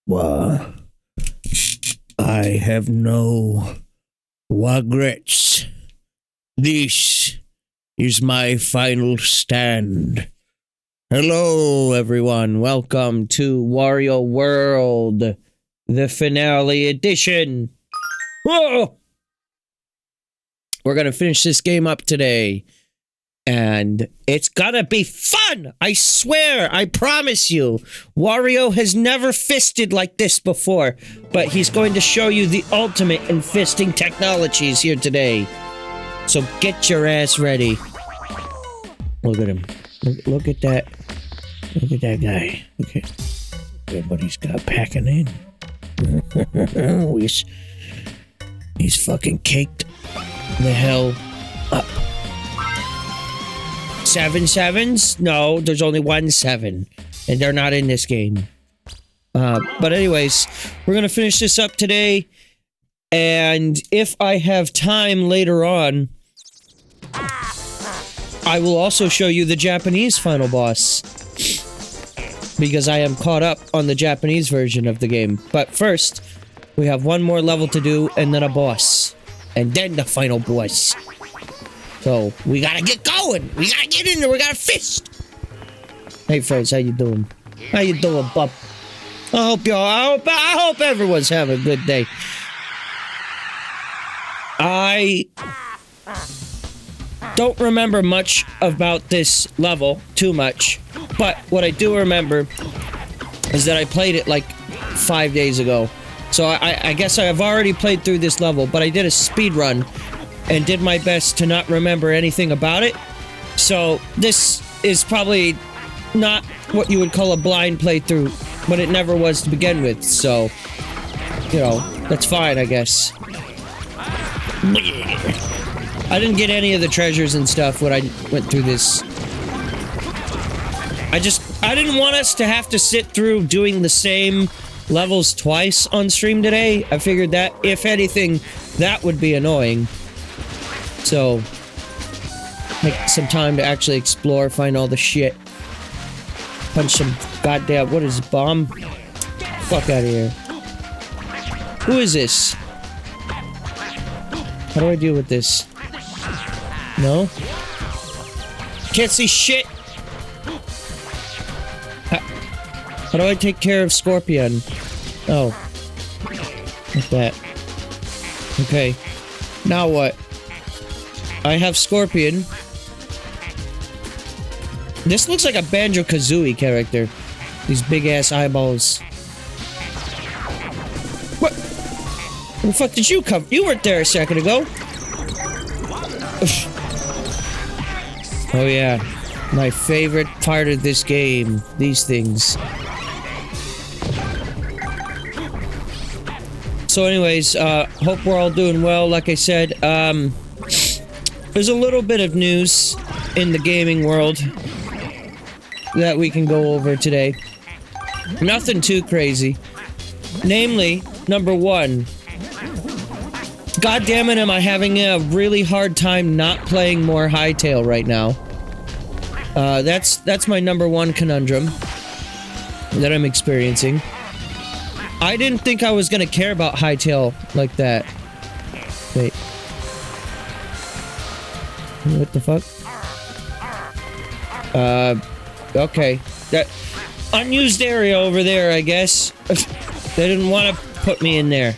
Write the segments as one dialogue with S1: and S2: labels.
S1: I have no regrets. This is my final stand. Hello, everyone. Welcome to Wario World, the finale edition. Whoa! We're gonna finish this game up today. And it's gonna be fun! I swear, I promise you. Wario has never fisted like this before, but he's going to show you the ultimate in fisting technologies here today. So get your ass ready. Look at him. Look at that. Look at that guy. Okay. What he's got packing in. he's fucking caked the hell up. 7 sevens? No, there's only 1 7. And they're not in this game. But anyways, we're gonna finish this up today. And if I have time later on, I will also show you the Japanese final boss. Because I am caught up on the Japanese version of the game. But first, we have one more level to do, and then a boss. And then the final boss. So, we gotta get going! We gotta get in there, we gotta fist! Hey friends, how you doing? How you doing, bub? I hope everyone's having a good day. I don't remember much about this level, too much. But what I do remember is that I played it like 5 days ago. So I guess I have already played through this level, but I did a speed run and did my best to not remember anything about it. So this is probably not what you would call a blind playthrough, but it never was to begin with, so, you know, that's fine, I guess. I didn't get any of the treasures and stuff when I went through this. I didn't want us to have to sit through doing the same levels twice on stream today. I figured that, if anything, that would be annoying. So, take some time to actually explore, find all the shit. Punch some goddamn, what is it, bomb? Fuck out of here. Who is this? How do I deal with this? No? Can't see shit! How do I take care of Scorpion? Oh. Like that. Okay. Now what? I have Scorpion. This looks like a Banjo-Kazooie character. These big-ass eyeballs. What? Where the fuck did you come? You weren't there a second ago. Oh yeah. My favorite part of this game. These things. So anyways, hope we're all doing well. Like I said, there's a little bit of news in the gaming world that we can go over today. Nothing too crazy. Namely, number one. God damn it, am I having a really hard time not playing more Hytale right now. That's my number one conundrum that I'm experiencing. I didn't think I was gonna care about Hytale like that. Wait. What the fuck? Okay. That unused area over there, I guess. They didn't want to put me in there.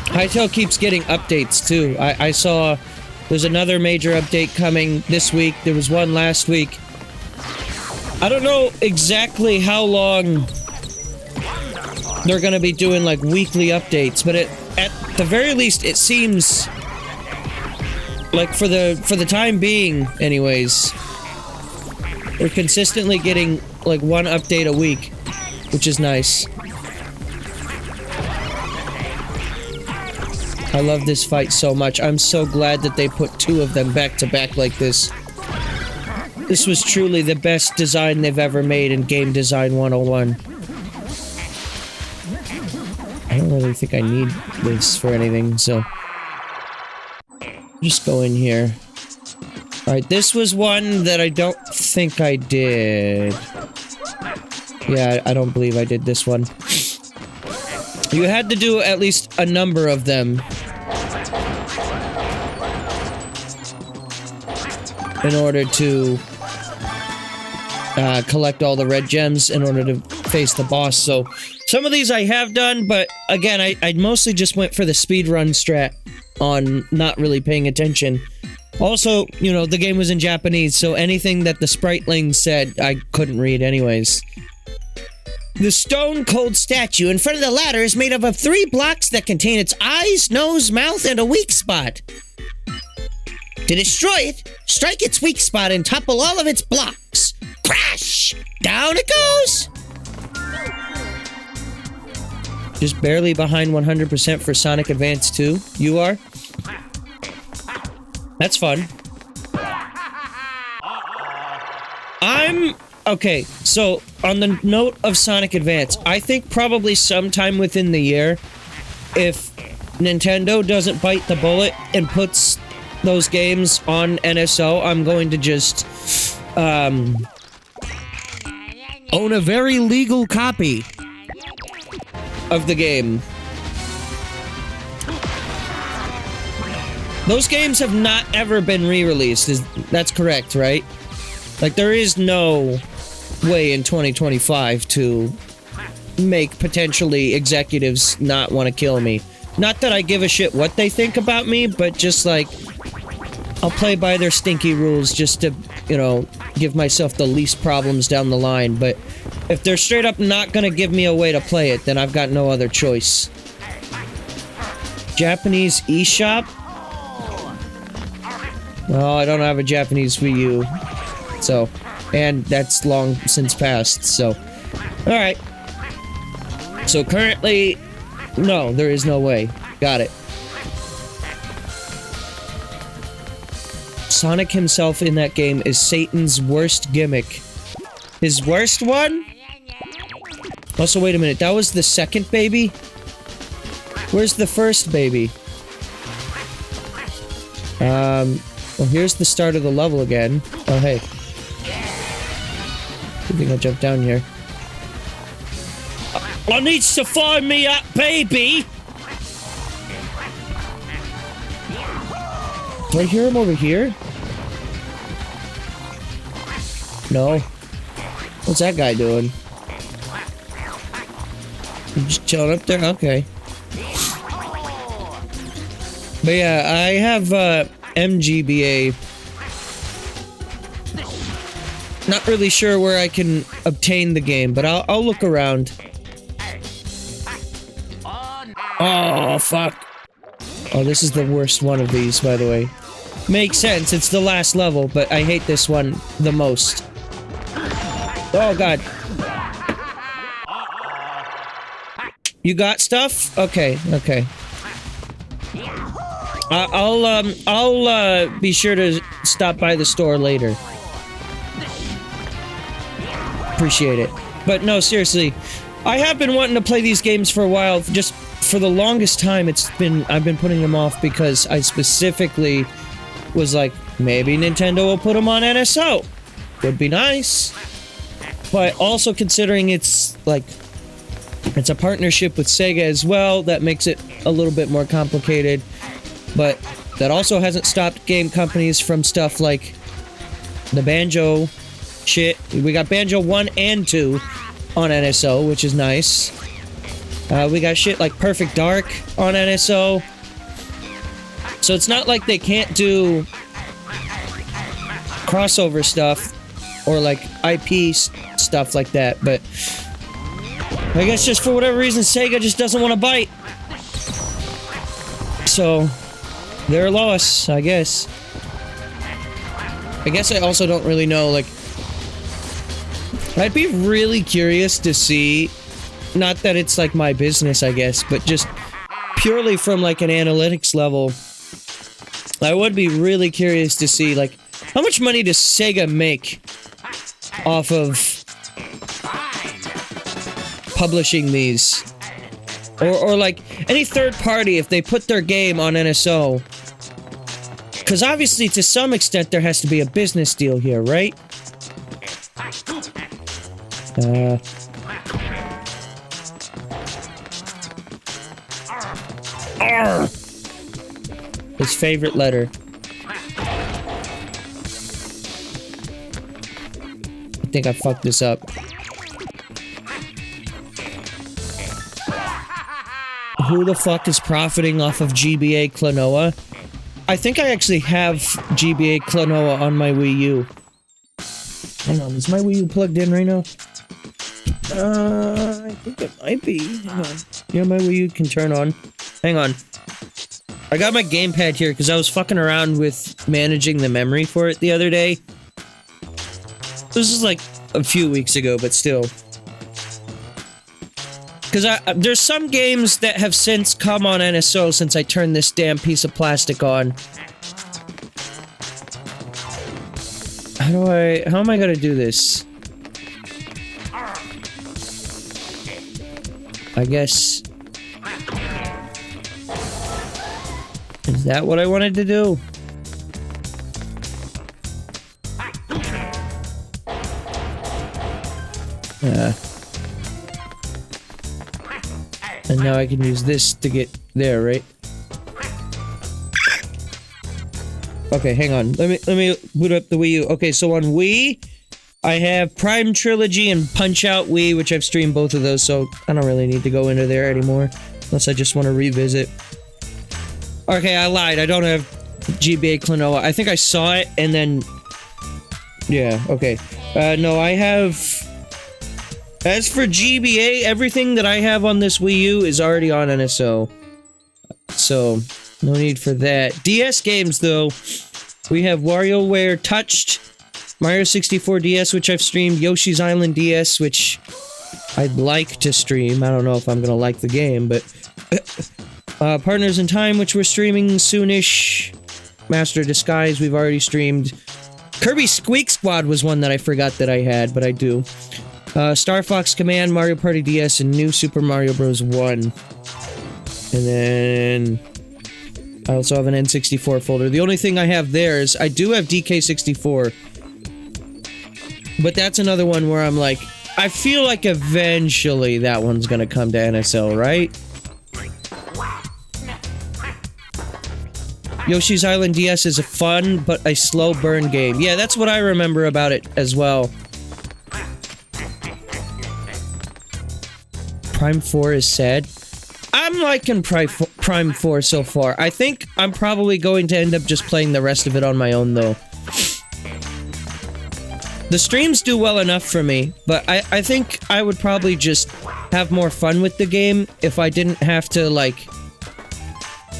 S1: Hytale keeps getting updates, too. I saw there's another major update coming this week. There was one last week. I don't know exactly how long they're gonna be doing, like, weekly updates, but at the very least, it seems like for the time being, anyways, we're consistently getting, like, one update a week, which is nice. I love this fight so much. I'm so glad that they put 2 of them back to back like this. This was truly the best design they've ever made in Game Design 101. I don't really think I need this for anything, so... just go in here. Alright, this was one that I don't think I did. Yeah, I don't believe I did this one. You had to do at least a number of them in order to collect all the red gems in order to face the boss. So some of these I have done, but again, I mostly just went for the speedrun strat on not really paying attention. Also, you know, the game was in Japanese, so anything that the spriteling said, I couldn't read anyways. The stone-cold statue in front of the ladder is made up of 3 blocks that contain its eyes, nose, mouth, and a weak spot. To destroy it, strike its weak spot and topple all of its blocks. Crash! Down it goes! Just barely behind 100% for Sonic Advance 2. You are? That's fun. Okay, so on the note of Sonic Advance, I think probably sometime within the year, if Nintendo doesn't bite the bullet and puts those games on NSO, I'm going to just own a very legal copy of the game. Those games have not ever been re-released. That's correct, right? Like, there is no way in 2025 to make potentially executives not want to kill me. Not that I give a shit what they think about me, but just like, I'll play by their stinky rules just to, you know, give myself the least problems down the line. But if they're straight up not gonna give me a way to play it, then I've got no other choice. Japanese eShop? Oh, I don't have a Japanese Wii U. So, and that's long since passed, so. Alright. So currently, no, there is no way. Got it. Sonic himself in that game is Satan's worst gimmick. His worst one? Also, wait a minute, that was the second baby? Where's the first baby? Well, here's the start of the level again. Oh, hey. I think I'll jump down here. I needs to find me a baby! Do I hear him over here? No. What's that guy doing? He's just chilling up there? Okay. But yeah, I have, MGBA. Not really sure where I can obtain the game, but I'll look around. Oh, fuck. Oh, this is the worst one of these, by the way. Makes sense, it's the last level, but I hate this one the most. Oh, God. You got stuff? Okay, okay. I'll be sure to stop by the store later. Appreciate it. But no, seriously, I have been wanting to play these games for a while. Just for the longest time, I've been putting them off because I specifically was like, maybe Nintendo will put them on NSO. Would be nice. But also considering it's like, it's a partnership with Sega as well, that makes it a little bit more complicated. But that also hasn't stopped game companies from stuff like the Banjo shit. We got Banjo 1 and 2 on NSO, which is nice. We got shit like Perfect Dark on NSO. So it's not like they can't do crossover stuff or like IP stuff like that, but I guess just for whatever reason Sega just doesn't want to bite. So their loss, I guess. I guess I also don't really know, like, I'd be really curious to see, not that it's like my business, I guess, but just purely from like an analytics level, I would be really curious to see, like, how much money does Sega make off of publishing these? Or like, any third party, if they put their game on NSO,
S2: Because obviously, to some extent, there has to be a business deal here, right? R. His favorite letter. I think I fucked this up. Who the fuck is profiting off of GBA Klonoa? I think I actually have GBA Klonoa on my Wii U. Hang on, is my Wii U plugged in right now? I think it might be. Hang on. Yeah, my Wii U can turn on. Hang on. I got my gamepad here because I was fucking around with managing the memory for it the other day. This is like a few weeks ago, but still. Because there's some games that have since come on NSO since I turned this damn piece of plastic on. How am I gonna do this? I guess... Is that what I wanted to do? And now I can use this to get there, right? Okay, hang on. Let me boot up the Wii U. Okay, so on Wii, I have Prime Trilogy and Punch-Out Wii, which I've streamed both of those, so I don't really need to go into there anymore. Unless I just want to revisit. Okay, I lied. I don't have GBA Klonoa. I think I saw it, and then... Yeah, okay. No, I have... As for GBA, everything that I have on this Wii U is already on NSO. So, no need for that. DS games, though. We have WarioWare Touched, Mario 64 DS, which I've streamed, Yoshi's Island DS, which I'd like to stream. I don't know if I'm gonna like the game, but... Partners in Time, which we're streaming soonish. Master of Disguise, we've already streamed. Kirby Squeak Squad was one that I forgot that I had, but I do. Star Fox Command, Mario Party DS, and New Super Mario Bros. 1. And then... I also have an N64 folder. The only thing I have there is... I do have DK64. But that's another one where I'm like... I feel like eventually that one's gonna come to NSL, right? Yoshi's Island DS is a fun, but a slow burn game. Yeah, that's what I remember about it as well. Prime 4 is sad. I'm liking Prime 4 so far. I think I'm probably going to end up just playing the rest of it on my own, though. The streams do well enough for me, but I think I would probably just have more fun with the game if I didn't have to, like...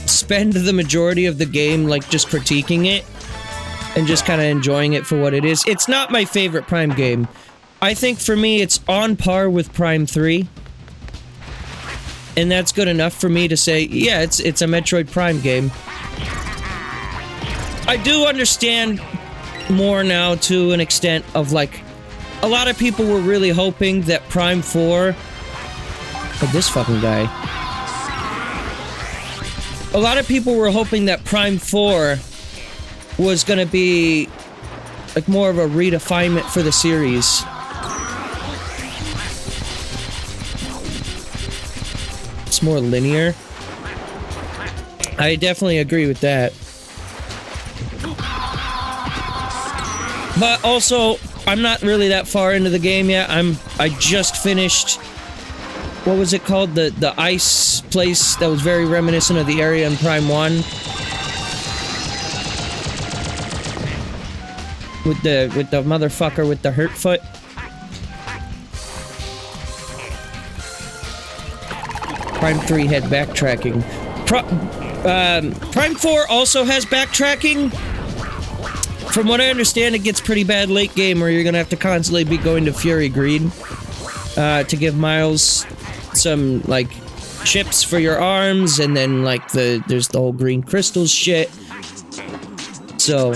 S2: spend the majority of the game, like, just critiquing it and just kind of enjoying it for what it is. It's not my favorite Prime game. I think for me, it's on par with Prime 3. And that's good enough for me to say, yeah, it's a Metroid Prime game. I do understand more now to an extent of, like, a lot of people were really hoping that Prime 4... Oh, this fucking guy. A lot of people were hoping that Prime 4 was gonna be, like, more of a redefinement for the series. It's more linear. I definitely agree with that. But also, I'm not really that far into the game yet. I just finished... What was it called? The ice place that was very reminiscent of the area in Prime 1. With the motherfucker with the hurt foot. Prime 3 had backtracking. Prime 4 also has backtracking. From what I understand, it gets pretty bad late game where you're gonna have to constantly be going to Fury Green to give Miles some, like, chips for your arms, and then, like, there's the whole green crystals shit. So...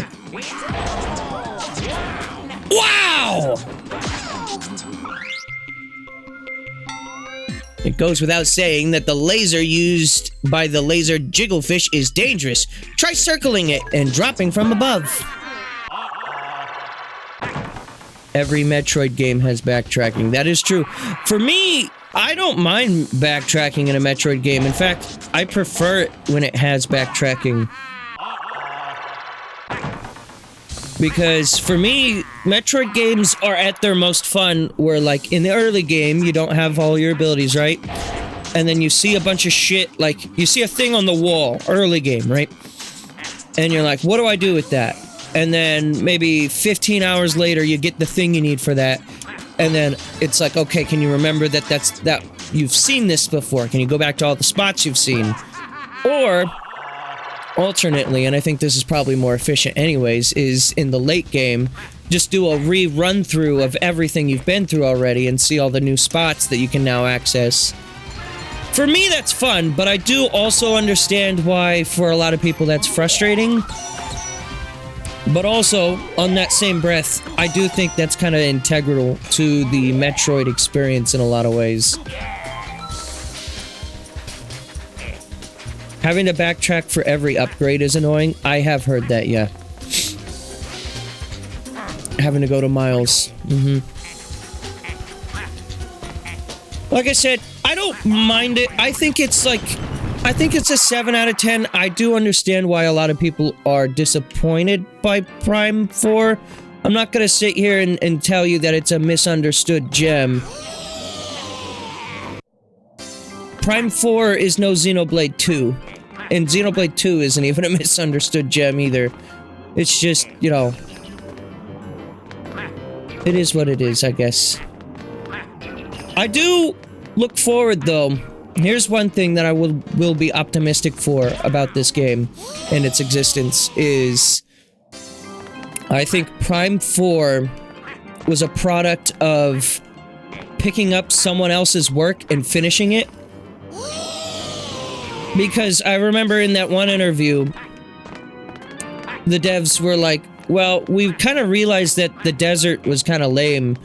S2: Wow! It goes without saying that the laser used by the laser jigglefish is dangerous. Try circling it and dropping from above. Every Metroid game has backtracking. That is true. For me, I don't mind backtracking in a Metroid game. In fact, I prefer it when it has backtracking. Because for me, Metroid games are at their most fun where, like, in the early game, you don't have all your abilities, right? And then you see a bunch of shit, like, you see a thing on the wall, early game, right? And you're like, what do I do with that? And then maybe 15 hours later, you get the thing you need for that. And then it's like, okay, can you remember that you've seen this before? Can you go back to all the spots you've seen? Or alternately, and I think this is probably more efficient anyways, is in the late game, just do a rerun through of everything you've been through already and see all the new spots that you can now access. For me, that's fun, but I do also understand why for a lot of people that's frustrating. But also, on that same breath, I do think that's kind of integral to the Metroid experience in a lot of ways. Having to backtrack for every upgrade is annoying. I have heard that, yeah. Having to go to miles. Like I said, I don't mind it. I think it's a 7 out of 10. I do understand why a lot of people are disappointed by Prime 4. I'm not gonna sit here and tell you that it's a misunderstood gem. Prime 4 is no Xenoblade 2. And Xenoblade 2 isn't even a misunderstood gem either. It's just, you know... it is what it is, I guess. I do look forward, though. Here's one thing that I will be optimistic for about this game and its existence is... I think Prime 4 was a product of picking up someone else's work and finishing it. Because I remember in that one interview, the devs were like, well, we kind of realized that the desert was kind of lame,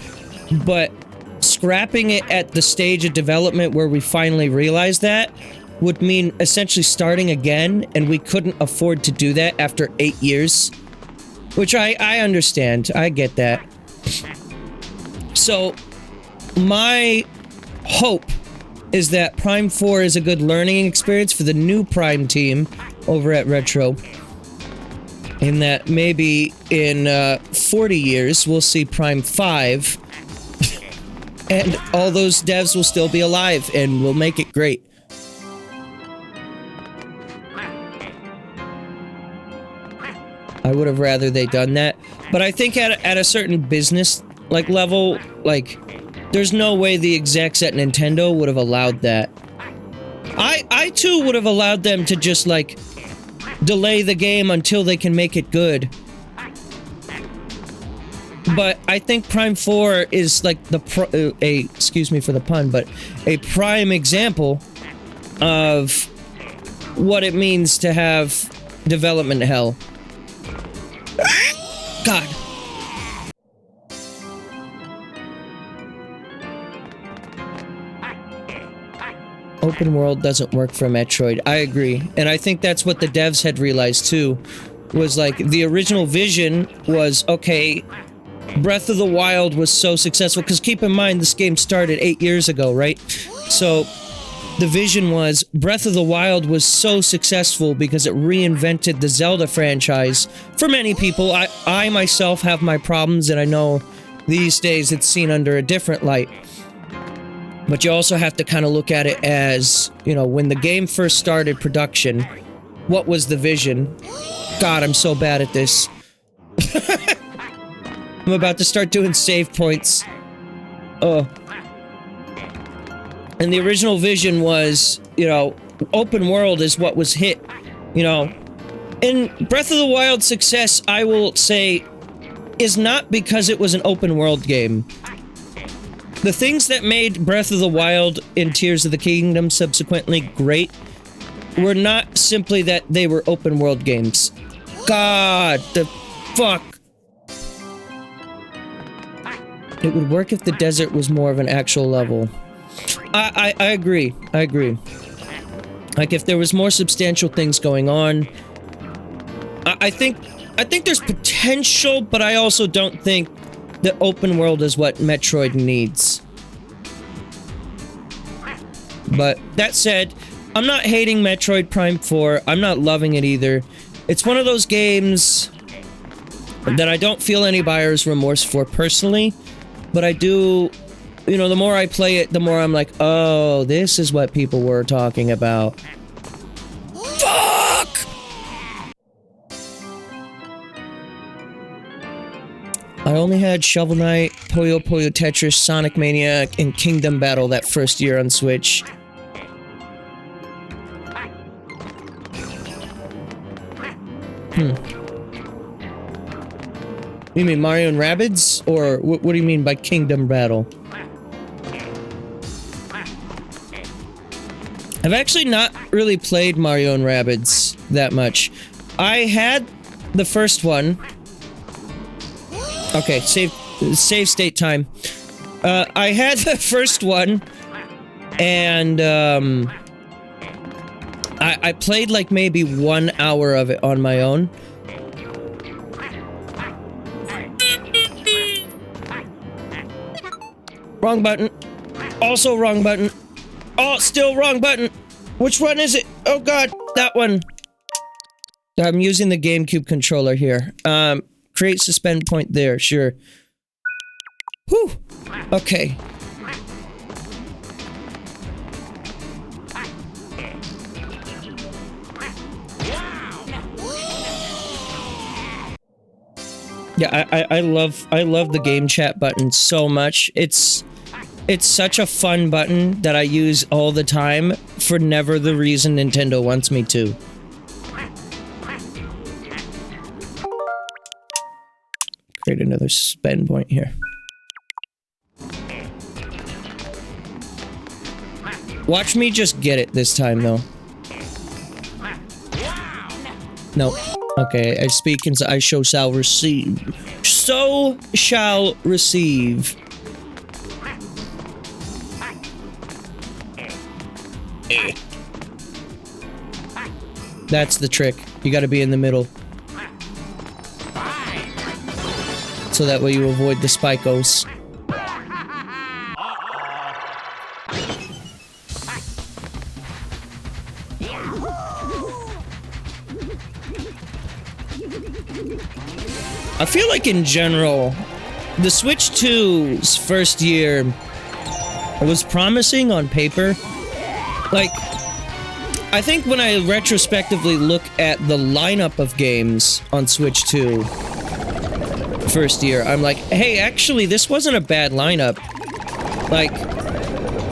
S2: but scrapping it at the stage of development where we finally realized that would mean essentially starting again, and we couldn't afford to do that after 8 years. Which I understand. I get that. So, my hope is that Prime 4 is a good learning experience for the new Prime team over at Retro. In that maybe in 40 years, we'll see Prime 5. And all those devs will still be alive, and we'll make it great. I would have rather they done that. But I think at a certain business, like, level, like... there's no way the execs at Nintendo would have allowed that. I too would have allowed them to just, like, delay the game until they can make it good. But I think Prime 4 is, like, excuse me for the pun, but a prime example of what it means to have development hell. God. Open world doesn't work for Metroid. I agree. And I think that's what the devs had realized too. Was like, the original vision was, okay, Breath of the Wild was so successful, because keep in mind, this game started 8 years ago, right? So, the vision was, Breath of the Wild was so successful because it reinvented the Zelda franchise. For many people, I myself have my problems, and I know these days it's seen under a different light. But you also have to kind of look at it as, you know, when the game first started production, what was the vision? God, I'm so bad at this. I'm about to start doing save points. Oh. And the original vision was, you know, open world is what was hit, you know. And Breath of the Wild's success, I will say, is not because it was an open world game. The things that made Breath of the Wild and Tears of the Kingdom subsequently great were not simply that they were open world games. God, the fuck. It would work if the desert was more of an actual level. I agree. I agree. Like, if there was more substantial things going on, I think there's potential, but I also don't think the open world is what Metroid needs. But that said, I'm not hating Metroid Prime 4. I'm not loving it either. It's one of those games that I don't feel any buyer's remorse for personally, but I do, you know, the more I play it, the more I'm like, oh, this is what people were talking about. Fuck! I only had Shovel Knight, Puyo Puyo Tetris, Sonic Mania, and Kingdom Battle that first year on Switch. You mean Mario and Rabbids? Or what do you mean by Kingdom Battle? I've actually not really played Mario and Rabbids that much. I had the first one. Okay, save state time. I had the first one, and I played like maybe 1 hour of it on my own. Wrong button. Also wrong button. Oh, still wrong button. Which one is it? Oh god, that one. I'm using the GameCube controller here. Create suspend point there, sure. Whew. Okay. Yeah, I love the game chat button so much. It's such a fun button that I use all the time for never the reason Nintendo wants me to. Create another spend point here. Watch me just get it this time, though. No. Okay, I speak and I shall receive. So shall receive. That's the trick. You gotta be in the middle. So that way you avoid the spikos. I feel like in general, the Switch 2's first year was promising on paper. Like, I think when I retrospectively look at the lineup of games on Switch 2 first year, I'm like, hey, actually, this wasn't a bad lineup. Like,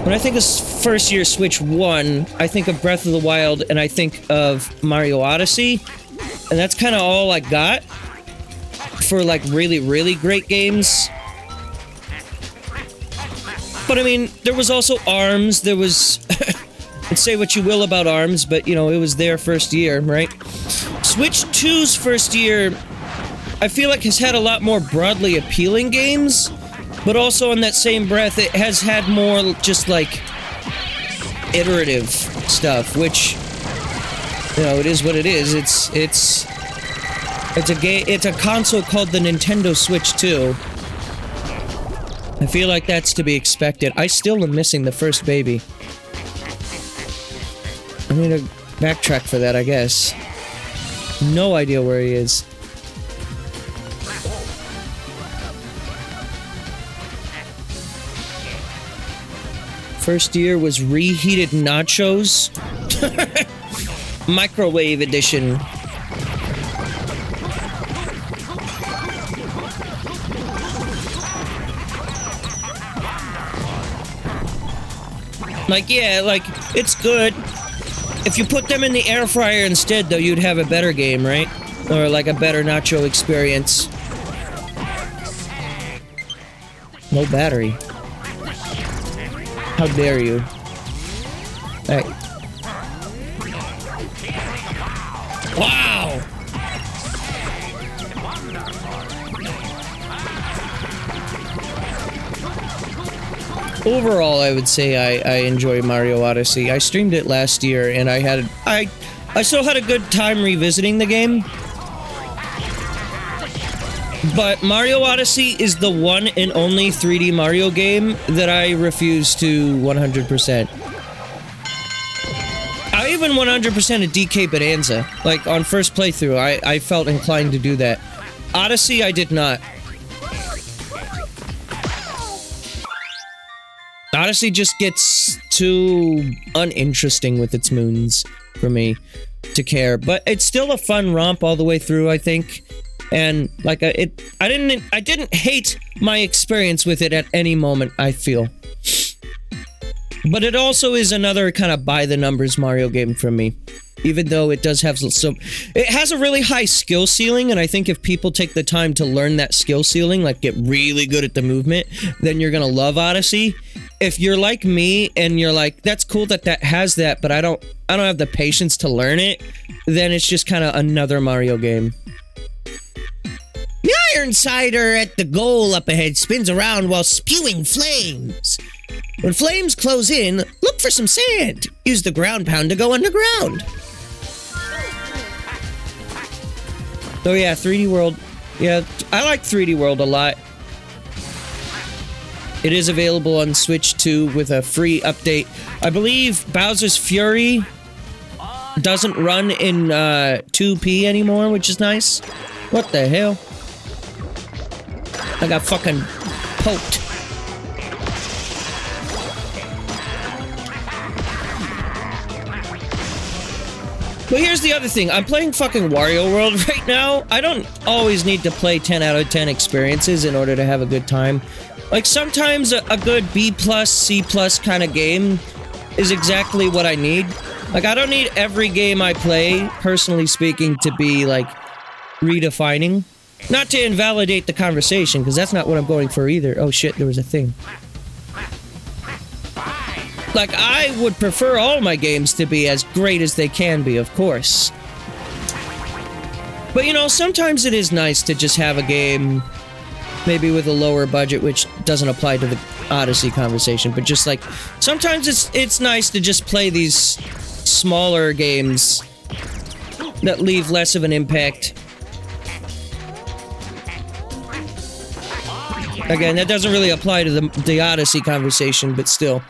S2: when I think of first year Switch 1, I think of Breath of the Wild and I think of Mario Odyssey, and that's kind of all I got for, like, really, really great games. But, I mean, there was also ARMS, there was... say what you will about ARMS, but, you know, it was their first year, right? Switch 2's first year, I feel like has had a lot more broadly appealing games, but also in that same breath, it has had more just, like, iterative stuff, which, you know, it is what it is. It's a console called the Nintendo Switch 2. I feel like that's to be expected. I still am missing the first baby. I need to backtrack for that, I guess. No idea where he is. First year was reheated nachos. Microwave edition. Like, yeah, like, it's good. If you put them in the air fryer instead, though, you'd have a better game, right? Or, like, a better nacho experience. No battery. How dare you? Hey. Wow! overall, I would say I enjoy Mario Odyssey. I streamed it last year, and I still had a good time revisiting the game. But Mario Odyssey is the one and only 3D Mario game that I refuse to 100%. I even 100% a DK Bonanza. Like, on first playthrough, I felt inclined to do that. Odyssey, I did not. Odyssey just gets too uninteresting with its moons for me to care. But it's still a fun romp all the way through, I think. And like I didn't hate my experience with it at any moment, I feel. But it also is another kind of by the numbers Mario game for me. Even though it does have some, it has a really high skill ceiling, and I think if people take the time to learn that skill ceiling, like get really good at the movement, then you're gonna love Odyssey. If you're like me and you're like, that's cool that has that, but I don't have the patience to learn it, then it's just kind of another Mario game. The Iron Cider at the goal up ahead spins around while spewing flames. When flames close in, look for some sand. Use the ground pound to go underground. So yeah, 3D World. Yeah, I like 3D World a lot. It is available on Switch 2 with a free update. I believe Bowser's Fury doesn't run in 2P anymore, which is nice. What the hell? I got fucking poked. But here's the other thing. I'm playing fucking Wario World right now. I don't always need to play 10 out of 10 experiences in order to have a good time. Like, sometimes a good B+, C+ kind of game is exactly what I need. Like, I don't need every game I play, personally speaking, to be, like, redefining. Not to invalidate the conversation, because that's not what I'm going for either. Oh shit, there was a thing. Like, I would prefer all my games to be as great as they can be, of course. But, you know, sometimes it is nice to just have a game, maybe with a lower budget, which doesn't apply to the Odyssey conversation, but just, like, sometimes it's nice to just play these smaller games that leave less of an impact. Again, that doesn't really apply to the Odyssey conversation, but still.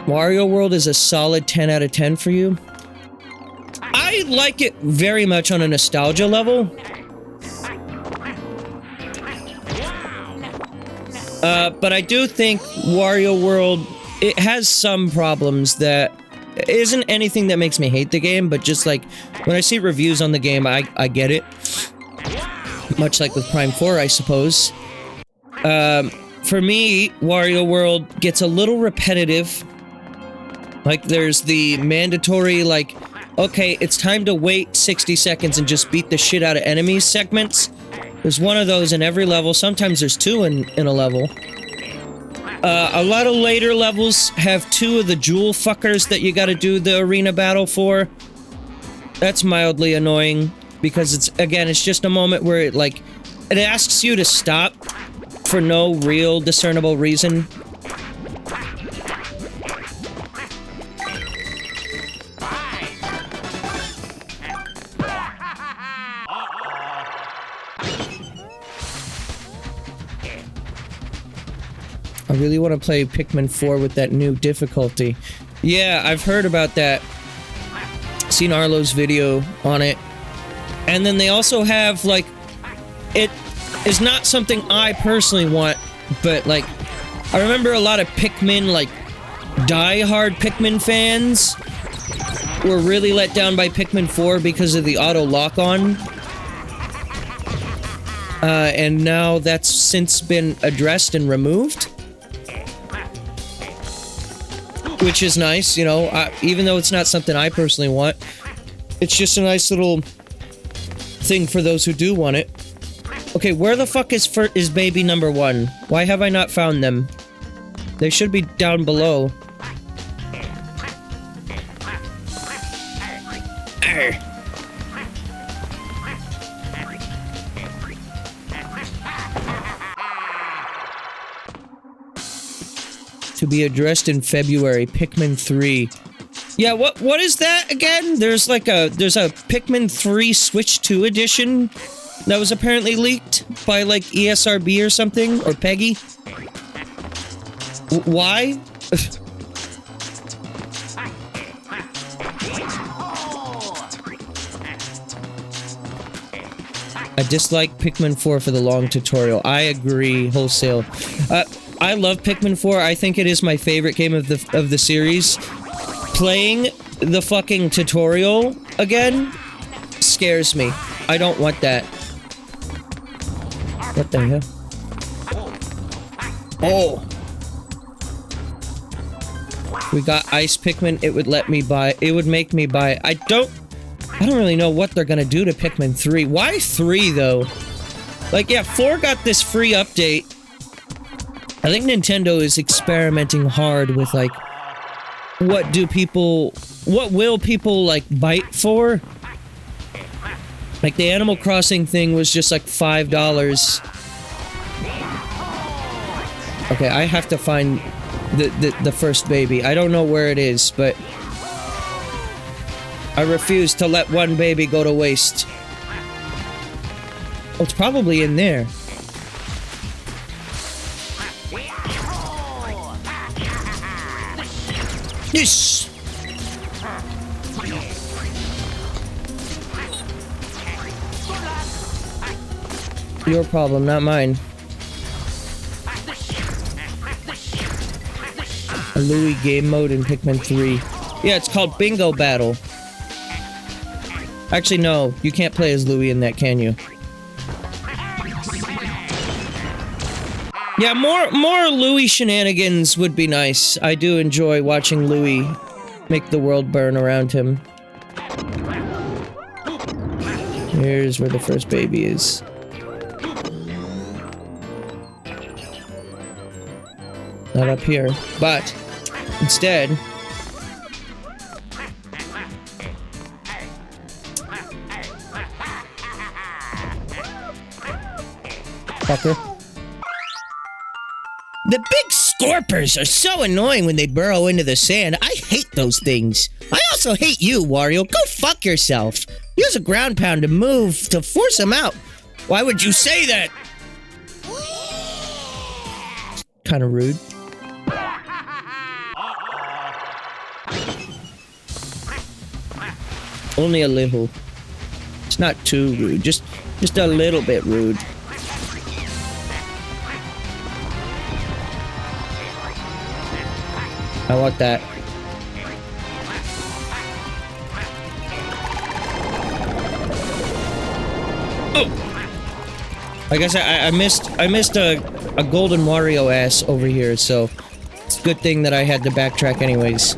S2: Wario World is a solid 10 out of 10 for you. I like it very much on a nostalgia level. But I do think Wario World, it has some problems that isn't anything that makes me hate the game, but just like, when I see reviews on the game, I get it. Much like with Prime 4, I suppose. For me, Wario World gets a little repetitive. Like, there's the mandatory, like, okay, it's time to wait 60 seconds and just beat the shit out of enemies segments. There's one of those in every level. Sometimes there's two in a level. A lot of later levels have two of the jewel fuckers that you gotta do the arena battle for. That's mildly annoying, because it's just a moment where it asks you to stop for no real discernible reason. I really want to play Pikmin 4 with that new difficulty. Yeah, I've heard about that. Seen Arlo's video on it. And then they also have, like, it is not something I personally want, but, like, I remember a lot of Pikmin, like, die-hard Pikmin fans were really let down by Pikmin 4 because of the auto lock-on. And now that's since been addressed and removed. Which is nice, you know, even though it's not something I personally want. It's just a nice little thing for those who do want it. Okay, where the fuck is baby number 1? Why have I not found them? They should be down below. Arr. to be addressed in February. Pikmin 3. Yeah, what is that again? There's a Pikmin 3 Switch 2 edition that was apparently leaked by like ESRB or something, or Peggy. Why? I dislike Pikmin 4 for the long tutorial. I agree wholesale. I love Pikmin 4. I think it is my favorite game of the series. Playing the fucking tutorial again scares me. I don't want that. What the hell? Oh. We got Ice Pikmin. It would let me buy. It would make me buy. I don't really know what they're gonna do to Pikmin 3. Why 3 though? Like, yeah, 4 got this free update. I think Nintendo is experimenting hard with like, what will people like bite for? Like the Animal Crossing thing was just like $5. Okay, I have to find the first baby. I don't know where it is, but I refuse to let one baby go to waste. Oh, it's probably in there. Yes! Your problem, not mine. A Louie game mode in Pikmin 3. Yeah, it's called Bingo Battle. Actually, no. You can't play as Louie in that, can you? Yeah, more Louie shenanigans would be nice. I do enjoy watching Louie make the world burn around him. Here's where the first baby is. Not up here, but instead... Fucker. The big scorpers are so annoying when they burrow into the sand. I hate those things. I also hate you, Wario. Go fuck yourself. Use a ground pound to move to force them out. Why would you say that? Kind of rude. Only a little. It's not too rude. Just a little bit rude. I want that. Oh! I guess I missed a golden Wario ass over here, so it's a good thing that I had to backtrack anyways.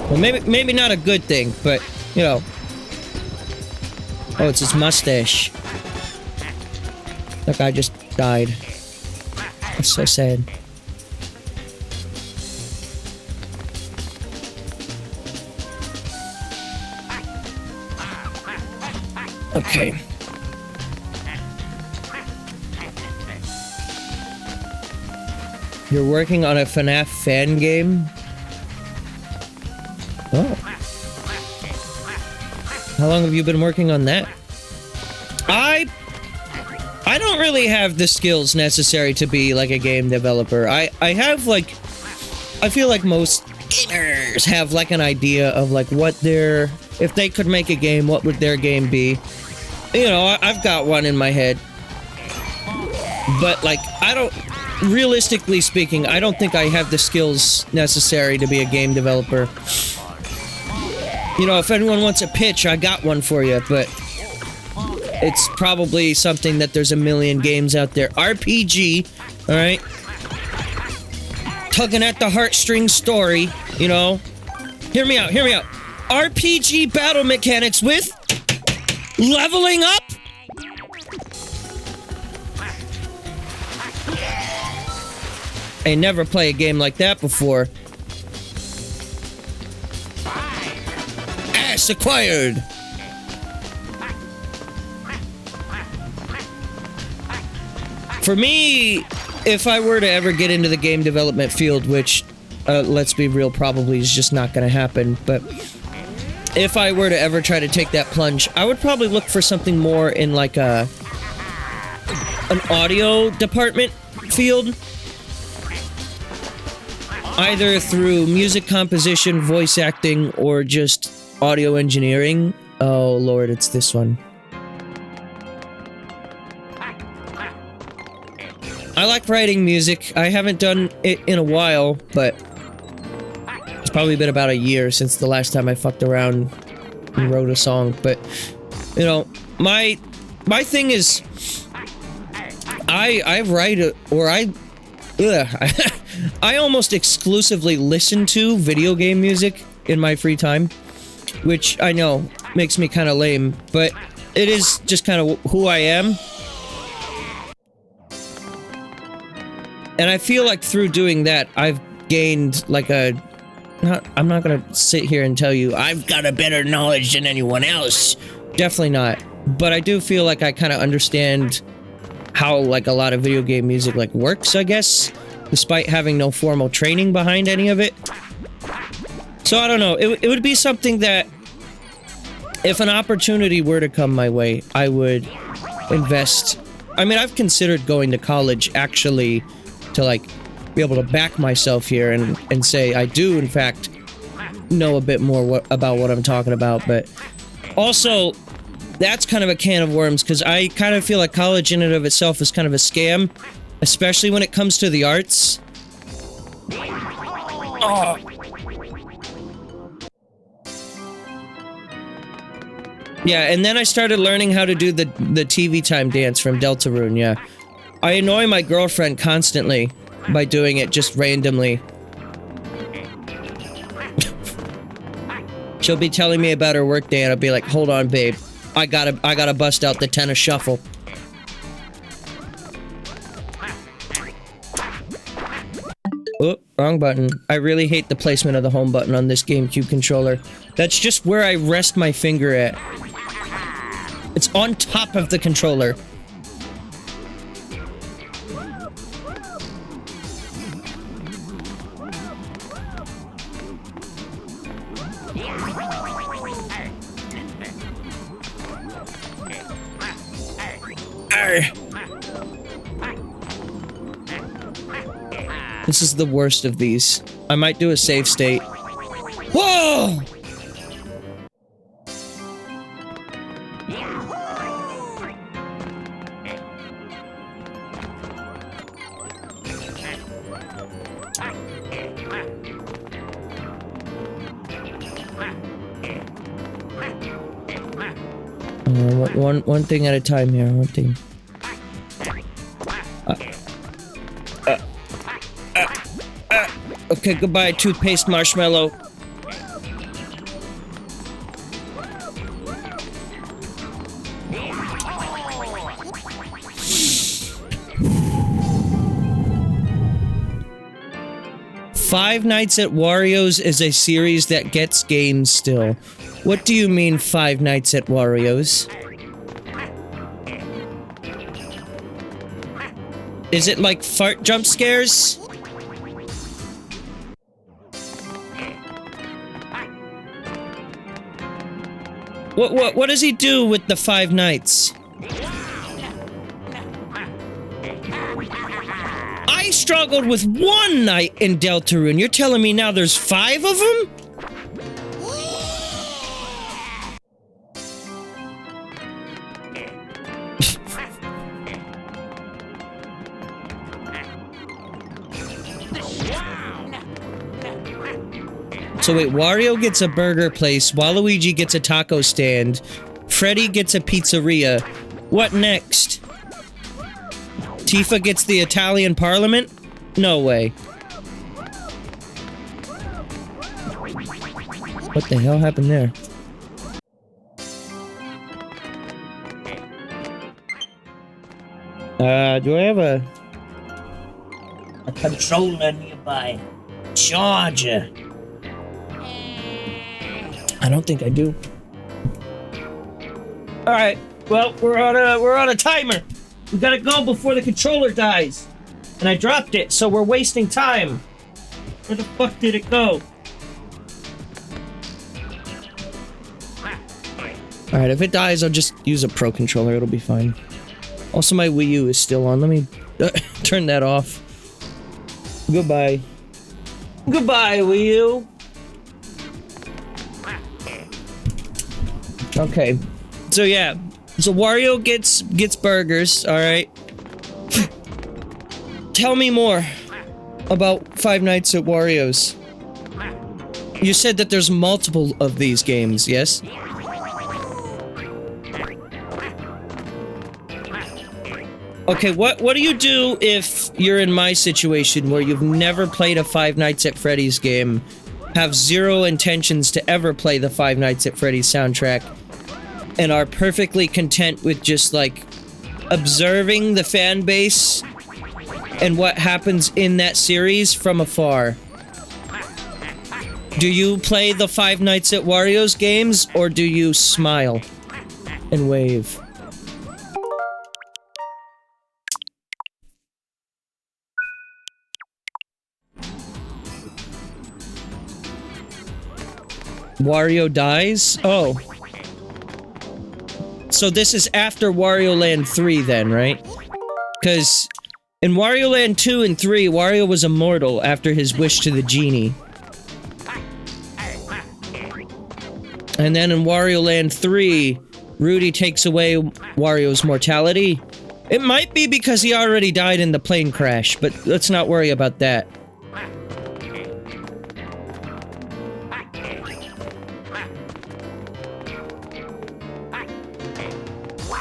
S2: Well, maybe not a good thing, but you know. Oh, it's his mustache. That guy just died. That's so sad. Okay. You're working on a FNAF fan game? Oh. How long have you been working on that? I don't really have the skills necessary to be like a game developer. I have like, I feel like most gamers have like an idea of like what their, if they could make a game, what would their game be? You know, I've got one in my head. But like, I don't, realistically speaking, I don't think I have the skills necessary to be a game developer. You know, if anyone wants a pitch, I got one for you, but it's probably something that there's a million games out there. RPG, alright? Tugging at the heartstring story, you know? Hear me out, hear me out. RPG battle mechanics with leveling up? I never played a game like that before. Ass acquired! For me, if I were to ever get into the game development field, which, let's be real, probably is just not going to happen, but if I were to ever try to take that plunge, I would probably look for something more in like an audio department field. Either through music composition, voice acting, or just audio engineering. Oh lord, it's this one. I like writing music. I haven't done it in a while, but it's probably been about a year since the last time I fucked around and wrote a song. But, you know, my thing is, I write, I almost exclusively listen to video game music in my free time, which I know makes me kind of lame, but it is just kind of who I am. And I feel like through doing that, I've gained like a... I'm not gonna sit here and tell you I've got a better knowledge than anyone else. Definitely not. But I do feel like I kind of understand how like a lot of video game music like works, I guess, despite having no formal training behind any of it. So I don't know. It would be something that if an opportunity were to come my way, I would invest. I mean, I've considered going to college actually to like be able to back myself here and say I do in fact know a bit more about what I'm talking about, but also that's kind of a can of worms because I kind of feel like college in and of itself is kind of a scam, especially when it comes to the arts. Oh. Yeah, and then I started learning how to do the TV time dance from Deltarune, yeah. I annoy my girlfriend constantly by doing it just randomly. She'll be telling me about her workday and I'll be like, hold on, babe. I gotta bust out the tennis shuffle. Oh, wrong button. I really hate the placement of the home button on this GameCube controller. That's just where I rest my finger at. It's on top of the controller. This is the worst of these. I might do a save state. Whoa! One thing at a time here. One thing. Okay, goodbye, toothpaste marshmallow. Five Nights at Wario's is a series that gets games still. What do you mean, Five Nights at Wario's? Is it like fart jump scares? What does he do with the Five Nights? I struggled with one night in Deltarune. You're telling me now there's 5 of them? So wait, Wario gets a burger place, Waluigi gets a taco stand, Freddy gets a pizzeria. What next? Tifa gets the Italian Parliament? No way. What the hell happened there? Do I have a controller nearby? Charger. I don't think I do. Alright, well, we're on a timer. We gotta go before the controller dies. And I dropped it, so we're wasting time. Where the fuck did it go? Alright, if it dies, I'll just use a Pro Controller. It'll be fine. Also, my Wii U is still on. Let me turn that off. Goodbye. Goodbye, Wii U. Okay. So, yeah. So, Wario gets burgers, alright? Tell me more about Five Nights at Wario's. You said that there's multiple of these games, yes? Okay, what do you do if you're in my situation where you've never played a Five Nights at Freddy's game, have zero intentions to ever play the Five Nights at Freddy's soundtrack, and are perfectly content with just, like, observing the fan base and what happens in that series from afar? Do you play the Five Nights at Wario's games, or do you smile and wave? Wario dies? Oh. So this is after Wario Land 3 then, right? Because in Wario Land 2 and 3, Wario was immortal after his wish to the genie. And then in Wario Land 3, Rudy takes away Wario's mortality. It might be because he already died in the plane crash, but let's not worry about that.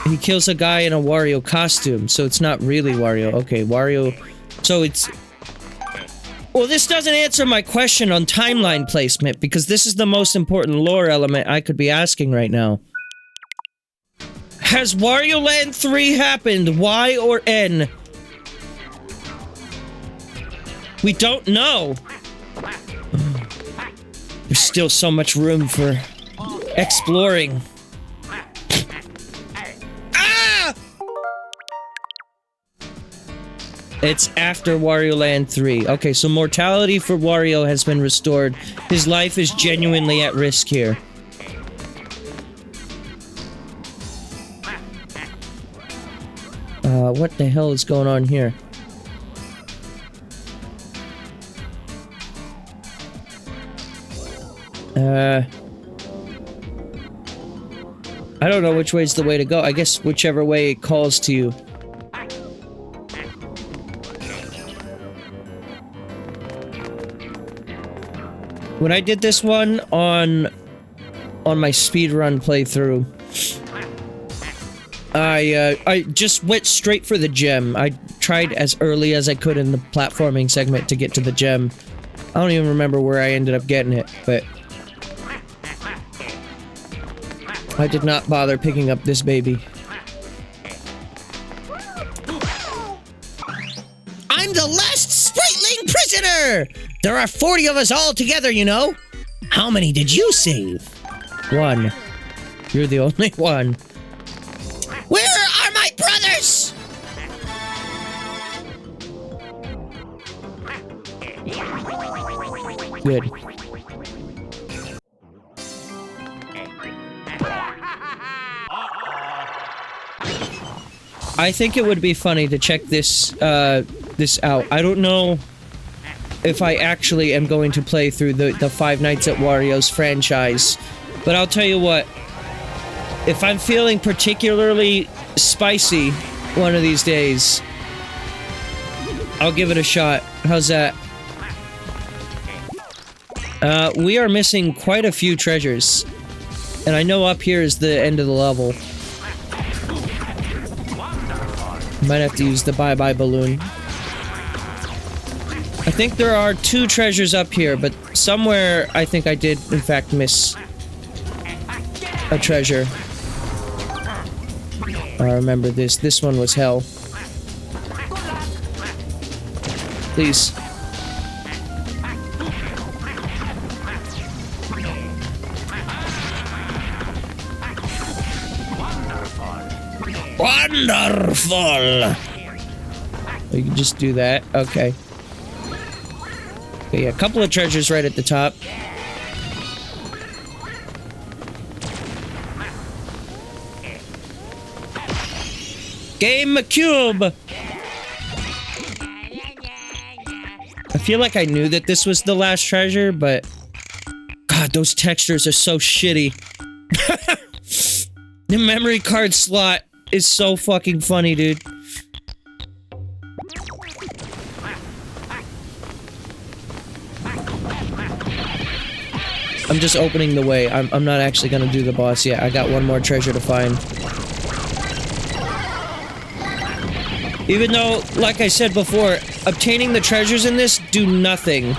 S2: He kills a guy in a Wario costume, so it's not really Wario. Okay, Wario... So it's... Well, this doesn't answer my question on timeline placement, because this is the most important lore element I could be asking right now. Has Wario Land 3 happened? Y or N? We don't know. There's still so much room for exploring. It's after Wario Land 3. Okay, so mortality for Wario has been restored. His life is genuinely at risk here. What the hell is going on here? I don't know which way's the way to go. I guess whichever way it calls to you. When I did this one on my speedrun playthrough, I just went straight for the gem. I tried as early as I could in the platforming segment to get to the gem. I don't even remember where I ended up getting it, but I did not bother picking up this baby. I'm the last Spriteling prisoner! There are 40 of us all together, you know? How many did you save? 1. You're the only one. Where are my brothers? Good. I think it would be funny to check this, this out. I don't know if I actually am going to play through the Five Nights at Wario's franchise. But I'll tell you what, if I'm feeling particularly spicy one of these days, I'll give it a shot. How's that? We are missing quite a few treasures. And I know up here is the end of the level. Might have to use the bye-bye balloon. I think there are 2 treasures up here, but somewhere I think I did, in fact, miss a treasure. I remember this. This one was hell. Please. Wonderful! You can just do that. Okay. Okay, yeah, a couple of treasures right at the top. GameCube! I feel like I knew that this was the last treasure, but... God, those textures are so shitty. The memory card slot is so fucking funny, dude. I'm just opening the way. I'm not actually gonna do the boss yet. I got one more treasure to find. Even though, like I said before, obtaining the treasures in this do nothing.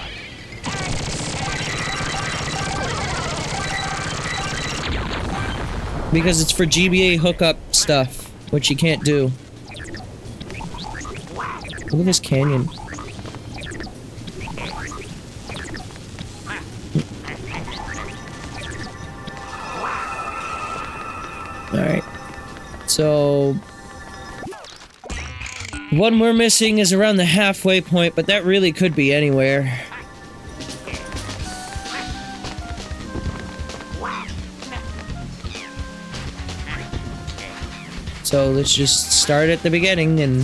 S2: Because it's for GBA hookup stuff, which you can't do. Look at this canyon. Alright. So... one we're missing is around the halfway point, but that really could be anywhere. So let's just start at the beginning and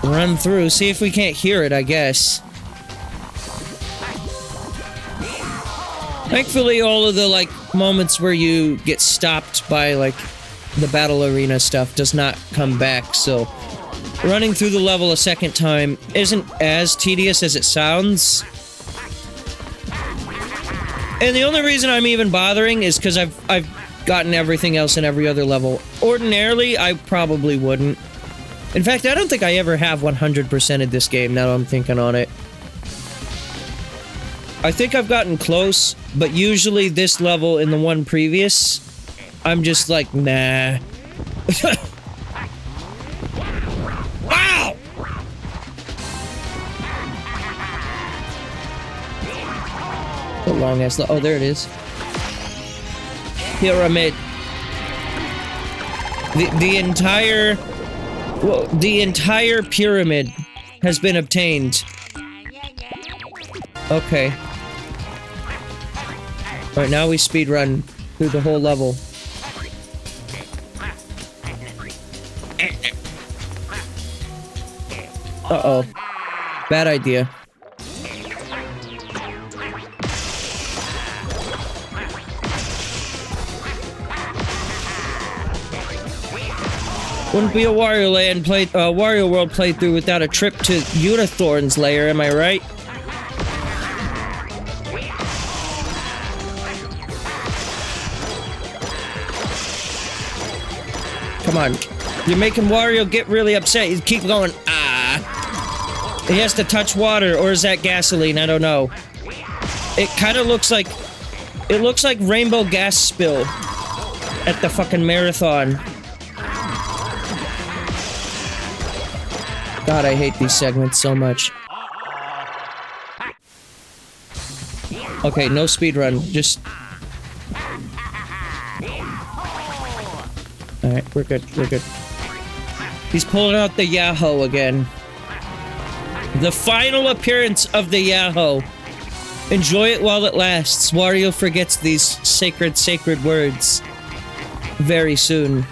S2: run through, see if we can't hear it, I guess. Thankfully, all of the, like, moments where you get stopped by, like, the battle arena stuff does not come back, so running through the level a second time isn't as tedious as it sounds. And the only reason I'm even bothering is because I've gotten everything else in every other level. Ordinarily, I probably wouldn't. In fact, I don't think I ever have 100%ed this game, now that I'm thinking on it. I think I've gotten close, but usually this level and the one previous, I'm just like, nah. Wow! The long ass. Oh, there it is. Pyramid. The entire pyramid has been obtained. Okay. Alright, now we speedrun through the whole level. Uh-oh. Bad idea. Wouldn't be a Wario World playthrough without a trip to Unicorn's lair, am I right? Come on. You're making Wario get really upset. You keep going, ah. He has to touch water, or is that gasoline? I don't know. It kind of looks like... It looks like rainbow gas spill at the fucking marathon. God, I hate these segments so much. Okay, no speedrun, just... Alright, we're good, we're good. He's pulling out the Yahoo again. The final appearance of the Yahoo. Enjoy it while it lasts. Wario forgets these sacred words very soon.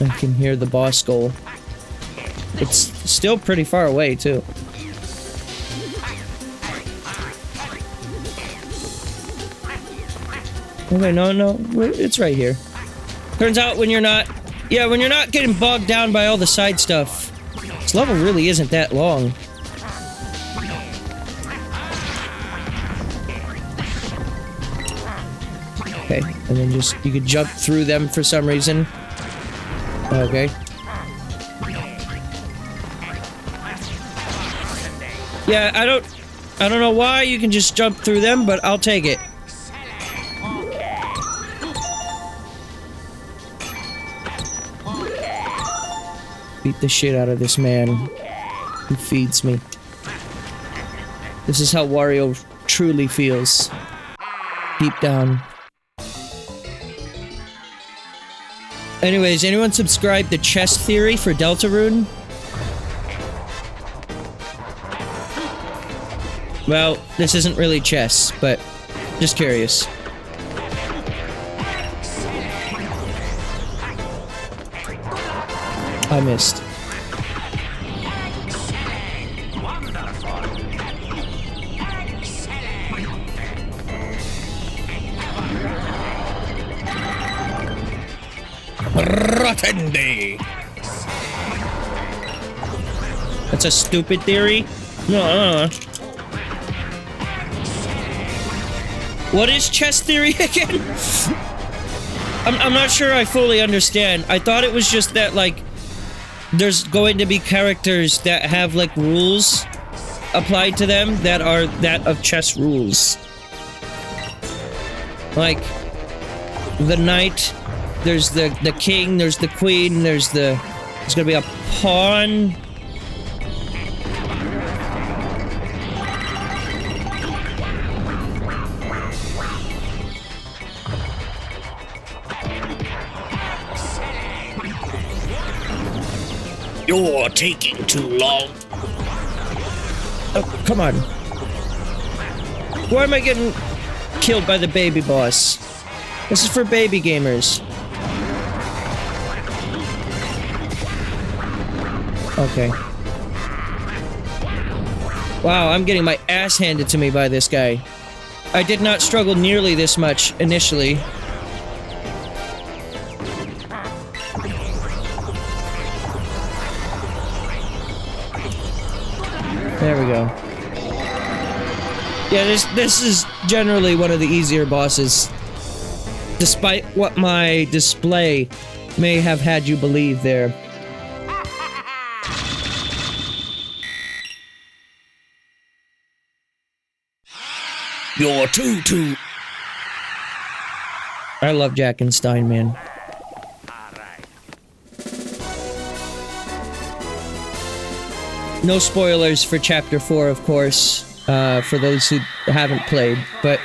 S2: I can hear the boss goal. It's still pretty far away, too. Okay, no, it's right here. Turns out when you're not... Yeah, when you're not getting bogged down by all the side stuff, this level really isn't that long. Okay, and then just... You could jump through them for some reason. Okay. Yeah, I don't know why you can just jump through them, but I'll take it. Beat the shit out of this man who feeds me. This is how Wario truly feels. Deep down. Anyways, anyone subscribe to Chess Theory for Deltarune? Well, this isn't really chess, but just curious. I missed.
S1: Rottenday.
S2: That's a stupid theory? No. What is chess theory again? I'm not sure I fully understand. I thought it was just that, like, there's going to be characters that have, like, rules applied to them that are that of chess rules. Like, the knight, there's the king, there's the queen, there's gonna be a pawn.
S1: You're taking too long.
S2: Oh, come on. Why am I getting killed by the baby boss? This is for baby gamers. Okay. Wow, I'm getting my ass handed to me by this guy. I did not struggle nearly this much initially. There we go. Yeah, this is generally one of the easier bosses. Despite what my display may have had you believe there.
S1: You're too.
S2: I love Jack and Stein, man. No spoilers for Chapter 4, of course, for those who haven't played, but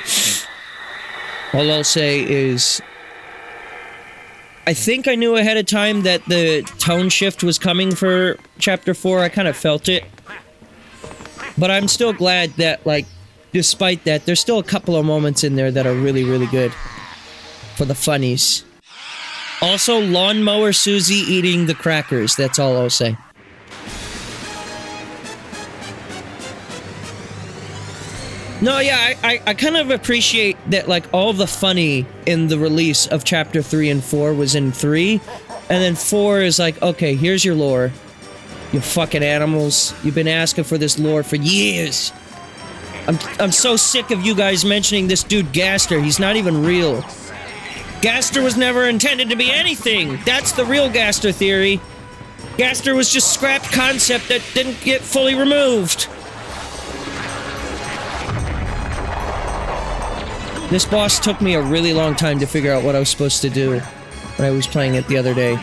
S2: all I'll say is I think I knew ahead of time that the tone shift was coming for Chapter 4. I kind of felt it. But I'm still glad that, like, despite that, there's still a couple of moments in there that are really, really good for the funnies. Also, Lawnmower Susie eating the crackers, that's all I'll say. No, yeah, I kind of appreciate that, like, all the funny in the release of Chapter 3 and 4 was in 3, and then 4 is like, okay, here's your lore. You fucking animals. You've been asking for this lore for years. I'm so sick of you guys mentioning this dude Gaster. He's not even real. Gaster was never intended to be anything. That's the real Gaster theory. Gaster was just scrapped concept that didn't get fully removed. This boss took me a really long time to figure out what I was supposed to do when I was playing it the other day.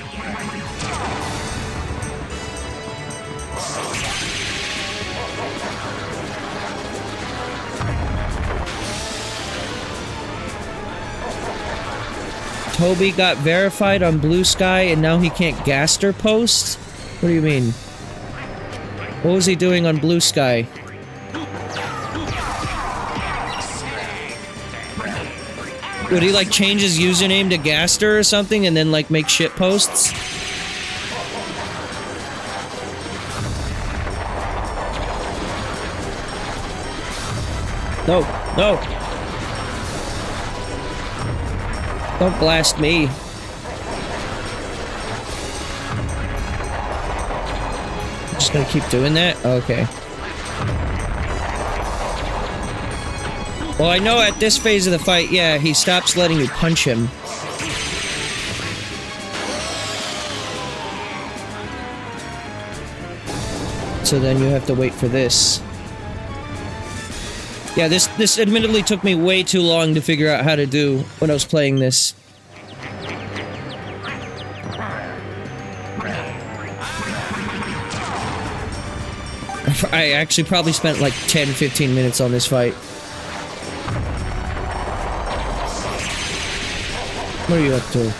S2: Toby got verified on Blue Sky and now he can't Gaster post? What do you mean? What was he doing on Blue Sky? Would he, like, change his username to Gaster or something and then, like, make shit posts? No, no. Don't blast me. I'm just gonna keep doing that? Okay. Well, I know at this phase of the fight, yeah, he stops letting you punch him. So then you have to wait for this. Yeah, this admittedly took me way too long to figure out how to do when I was playing this. I actually probably spent like 10-15 minutes on this fight. What are you up to?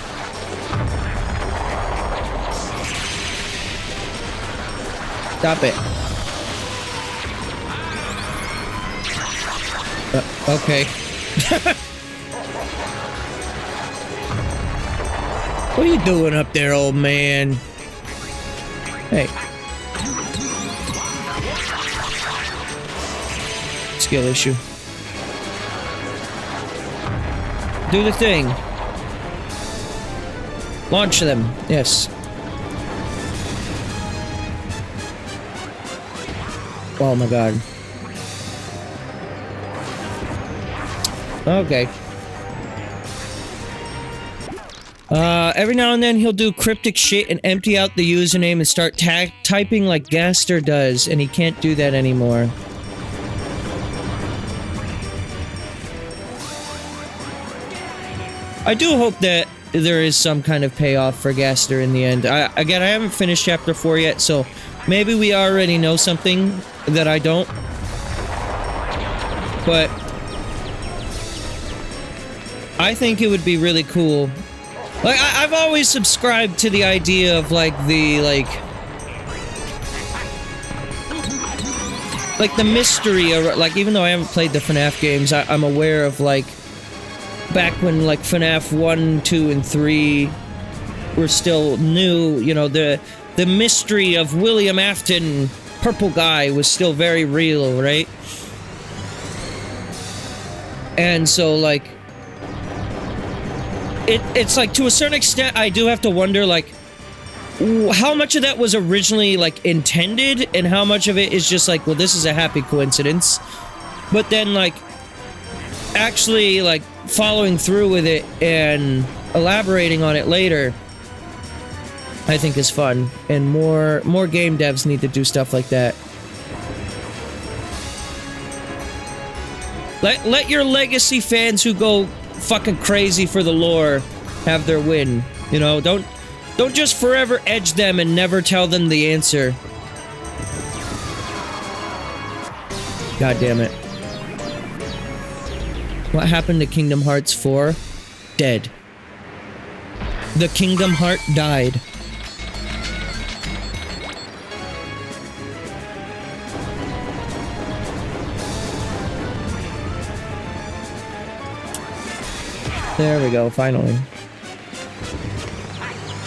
S2: Stop it. Okay. What are you doing up there, old man? Hey. Skill issue. Do the thing. Launch them. Yes. Oh my god. Okay. Every now and then he'll do cryptic shit and empty out the username and start typing like Gaster does, and he can't do that anymore. I do hope that there is some kind of payoff for Gaster in the end. Again, I haven't finished chapter 4 yet, so maybe we already know something that I don't. But I think it would be really cool. Like, I've always subscribed to the idea of, like, the mystery, or, like, even though I haven't played the FNAF games, I'm aware of, like, back when, like, FNAF 1, 2, and 3 were still new, you know, the mystery of William Afton, Purple Guy, was still very real, right? And so, like, it's like, to a certain extent, I do have to wonder, like, how much of that was originally, like, intended, and how much of it is just like, well, this is a happy coincidence. But then, like, actually, like, following through with it and elaborating on it later, I think is fun. And more game devs need to do stuff like that. Let your legacy fans who go fucking crazy for the lore have their win. You know, don't just forever edge them and never tell them the answer. God damn it. What happened to Kingdom Hearts 4? Dead. The Kingdom Heart died. There we go, finally.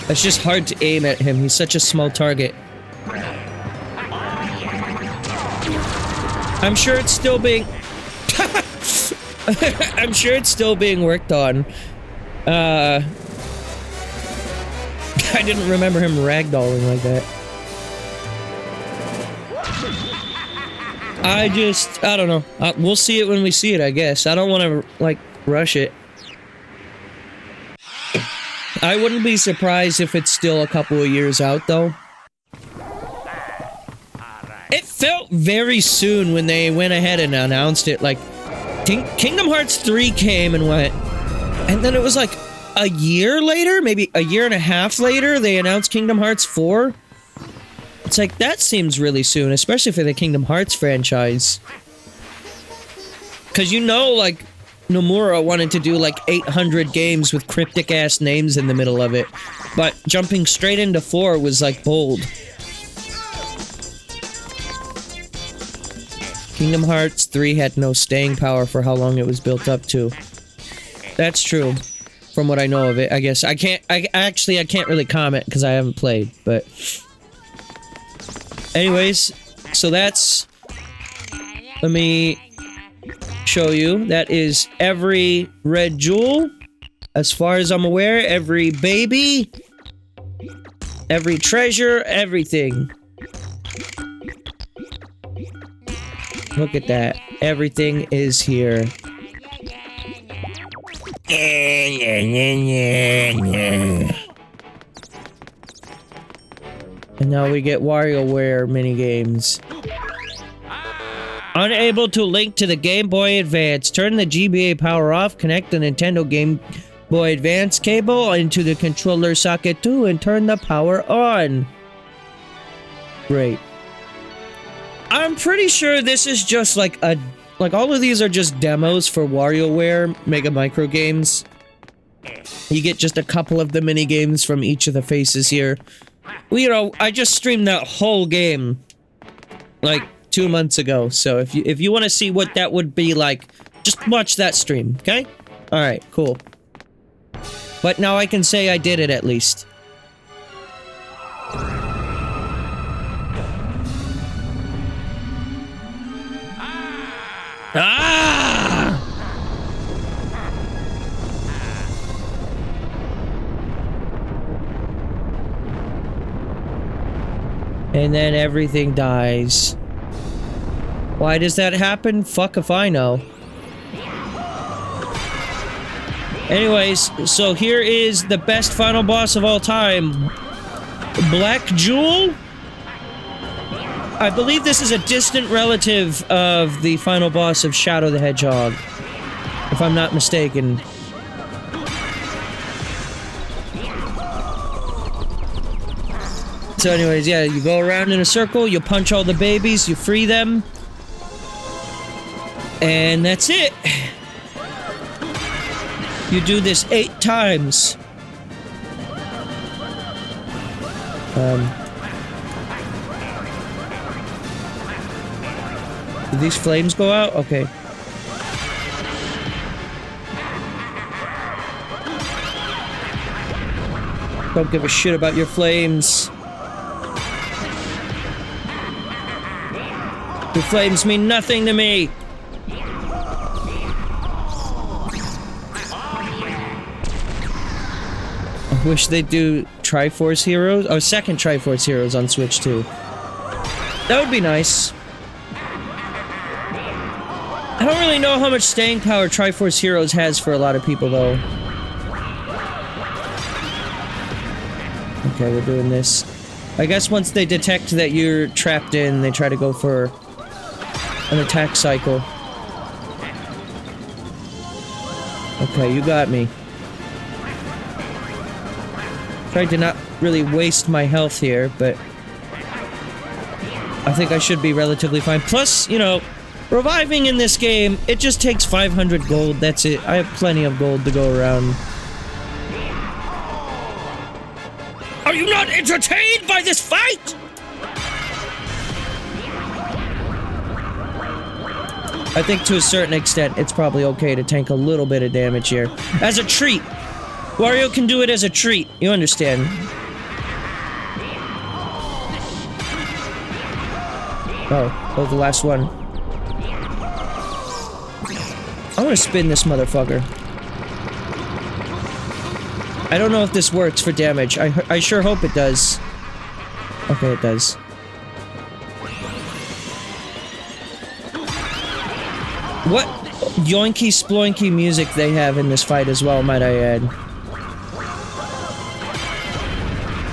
S2: It's just hard to aim at him. He's such a small target. I'm sure it's still being... I'm sure it's still being worked on. I didn't remember him ragdolling like that. I don't know. We'll see it when we see it, I guess. I don't want to, like, rush it. I wouldn't be surprised if it's still a couple of years out, though. It felt very soon when they went ahead and announced it. Like, Kingdom Hearts 3 came and went, and then it was like a year later, maybe a year and a half later, they announced Kingdom Hearts 4. It's like, that seems really soon, especially for the Kingdom Hearts franchise. Because, you know, like, Nomura wanted to do like 800 games with cryptic-ass names in the middle of it. But jumping straight into 4 was like bold. Kingdom Hearts 3 had no staying power for how long it was built up to. That's true. From what I know of it, I guess. I can't really comment because I haven't played, but... Anyways, so that's... Let me... show you. That is every red jewel, as far as I'm aware. Every baby, every treasure, everything. Look at that. Everything is here. And now we get WarioWare minigames. Unable to link to the Game Boy Advance. Turn the GBA power off, connect the Nintendo Game Boy Advance cable into the controller socket 2, and turn the power on. Great. I'm pretty sure this is just like all of these are just demos for WarioWare Mega Micro games. You get just a couple of the mini games from each of the faces here. Well, you know, I just streamed that whole game like 2 months ago. So if you want to see what that would be like, just watch that stream, okay? All right, cool. But now I can say I did it at least. Ah! And then everything dies. Why does that happen? Fuck if I know. Anyways, so here is the best final boss of all time. Black Jewel? I believe this is a distant relative of the final boss of Shadow the Hedgehog, if I'm not mistaken. So anyways, yeah, you go around in a circle, you punch all the babies, you free them, and that's it. You do this 8 times. Did these flames go out? Okay. Don't give a shit about your flames. Your flames mean nothing to me. I wish they'd do Triforce Heroes. Oh, second Triforce Heroes on Switch too. That would be nice. I don't really know how much staying power Triforce Heroes has for a lot of people, though. Okay, we're doing this. I guess once they detect that you're trapped in, they try to go for an attack cycle. Okay, you got me. Tried to not really waste my health here, but I think I should be relatively fine. Plus, you know, reviving in this game, it just takes 500 gold, that's it. I have plenty of gold to go around. Are you not entertained by this fight? I think to a certain extent, it's probably okay to tank a little bit of damage here. As a treat! Wario can do it as a treat, you understand. Oh, that was the last one. I'm gonna spin this motherfucker. I don't know if this works for damage. I sure hope it does. Okay, it does. What yoinky sploinky music they have in this fight as well, might I add.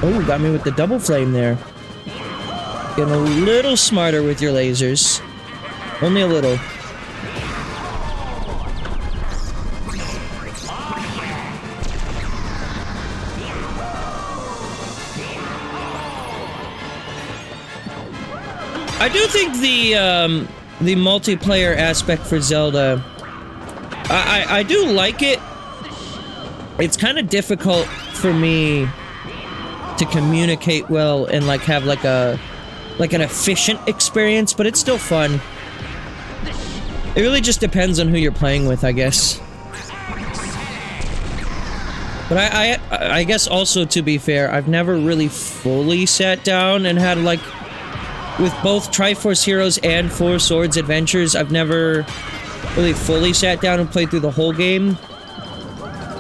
S2: Oh, got me with the double flame there. Getting a little smarter with your lasers. Only a little. I do think the multiplayer aspect for Zelda, I do like it. It's kind of difficult for me to communicate well and like have like an efficient experience, but it's still fun. It really just depends on who you're playing with, I guess. But I guess also, to be fair, I've never really fully sat down and had like, with both Triforce Heroes and Four Swords Adventures, I've never really fully sat down and played through the whole game.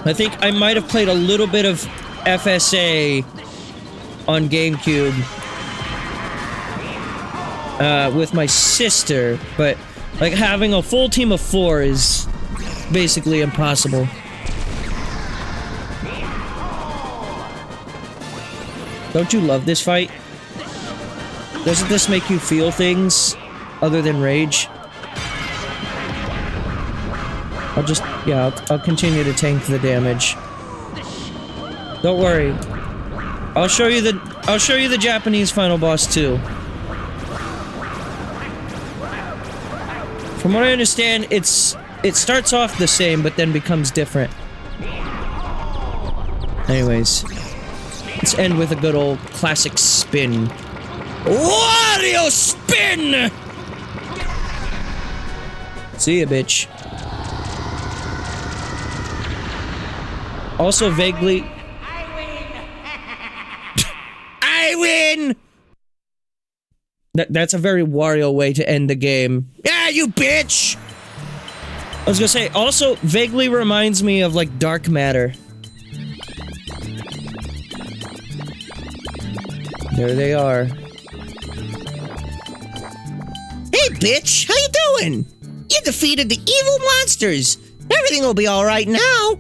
S2: I think I might have played a little bit of FSA on GameCube with my sister, but like having a full team of 4 is basically impossible. Don't you love this fight? Doesn't this make you feel things other than rage? I'll continue to tank the damage. Don't worry. I'll show you the Japanese final boss too. From what I understand, it starts off the same but then becomes different. Anyways, let's end with a good old classic spin. What?
S1: Wario spin!
S2: See ya, bitch. Also vaguely...
S1: I win!
S2: That's a very Wario way to end the game.
S1: Yeah, you bitch!
S2: I was gonna say, also vaguely reminds me of, like, Dark Matter. There they are.
S1: Hey, bitch! How you doing? You defeated the evil monsters! Everything will be alright now!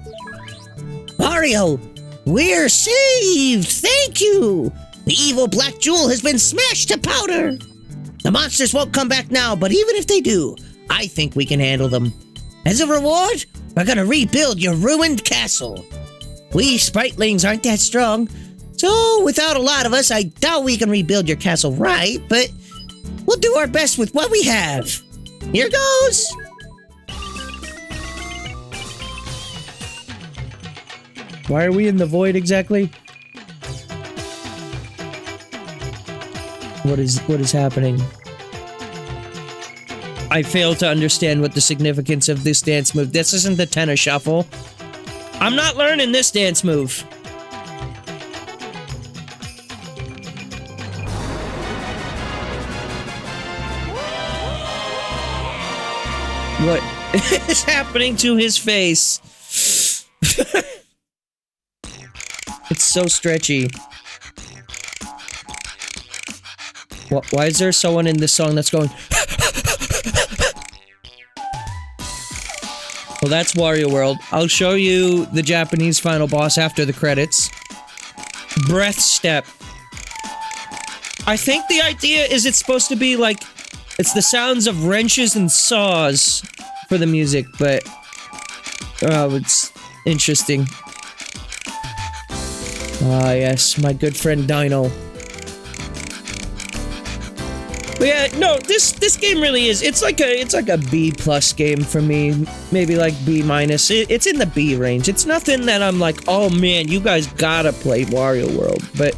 S1: Wario, we're saved! Thank you! The evil Black Jewel has been smashed to powder! The monsters won't come back now, but even if they do, I think we can handle them. As a reward, we're gonna rebuild your ruined castle. We Spritelings aren't that strong, so without a lot of us, I doubt we can rebuild your castle right, but we'll do our best with what we have. Here goes!
S2: Why are we in the void exactly? What is happening? I fail to understand what the significance of this dance move. This isn't the tennis shuffle. I'm not learning this dance move. What is happening to his face? It's so stretchy. Why is there someone in this song that's going... Well, that's Wario World. I'll show you the Japanese final boss after the credits. Breath Step. I think the idea is it's supposed to be like... It's the sounds of wrenches and saws for the music, but... Oh, it's interesting. Ah, yes, my good friend Dino. But yeah, no, this game really is. It's like a B+ game for me. Maybe like B-. It's in the B range. It's nothing that I'm like, oh man, you guys gotta play Wario World. But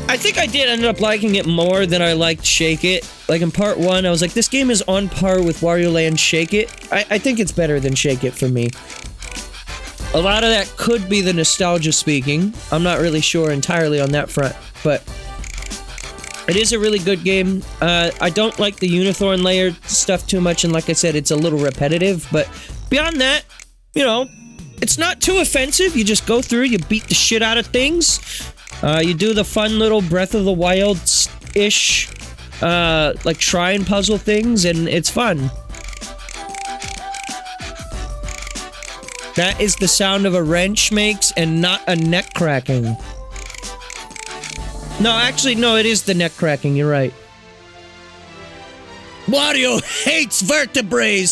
S2: I think I did end up liking it more than I liked Shake It. Like in part 1, I was like, this game is on par with Wario Land Shake It. I think it's better than Shake It for me. A lot of that could be the nostalgia speaking. I'm not really sure entirely on that front, but it is a really good game. I don't like the Unithorn layer stuff too much, and like I said, it's a little repetitive, but beyond that, you know, it's not too offensive. You just go through, you beat the shit out of things. You do the fun little Breath of the Wild-ish, like shrine puzzle things, and it's fun. That is the sound of a wrench makes, and not a neck cracking. No, actually, no, it is the neck cracking, you're right.
S1: Wario hates vertebrae!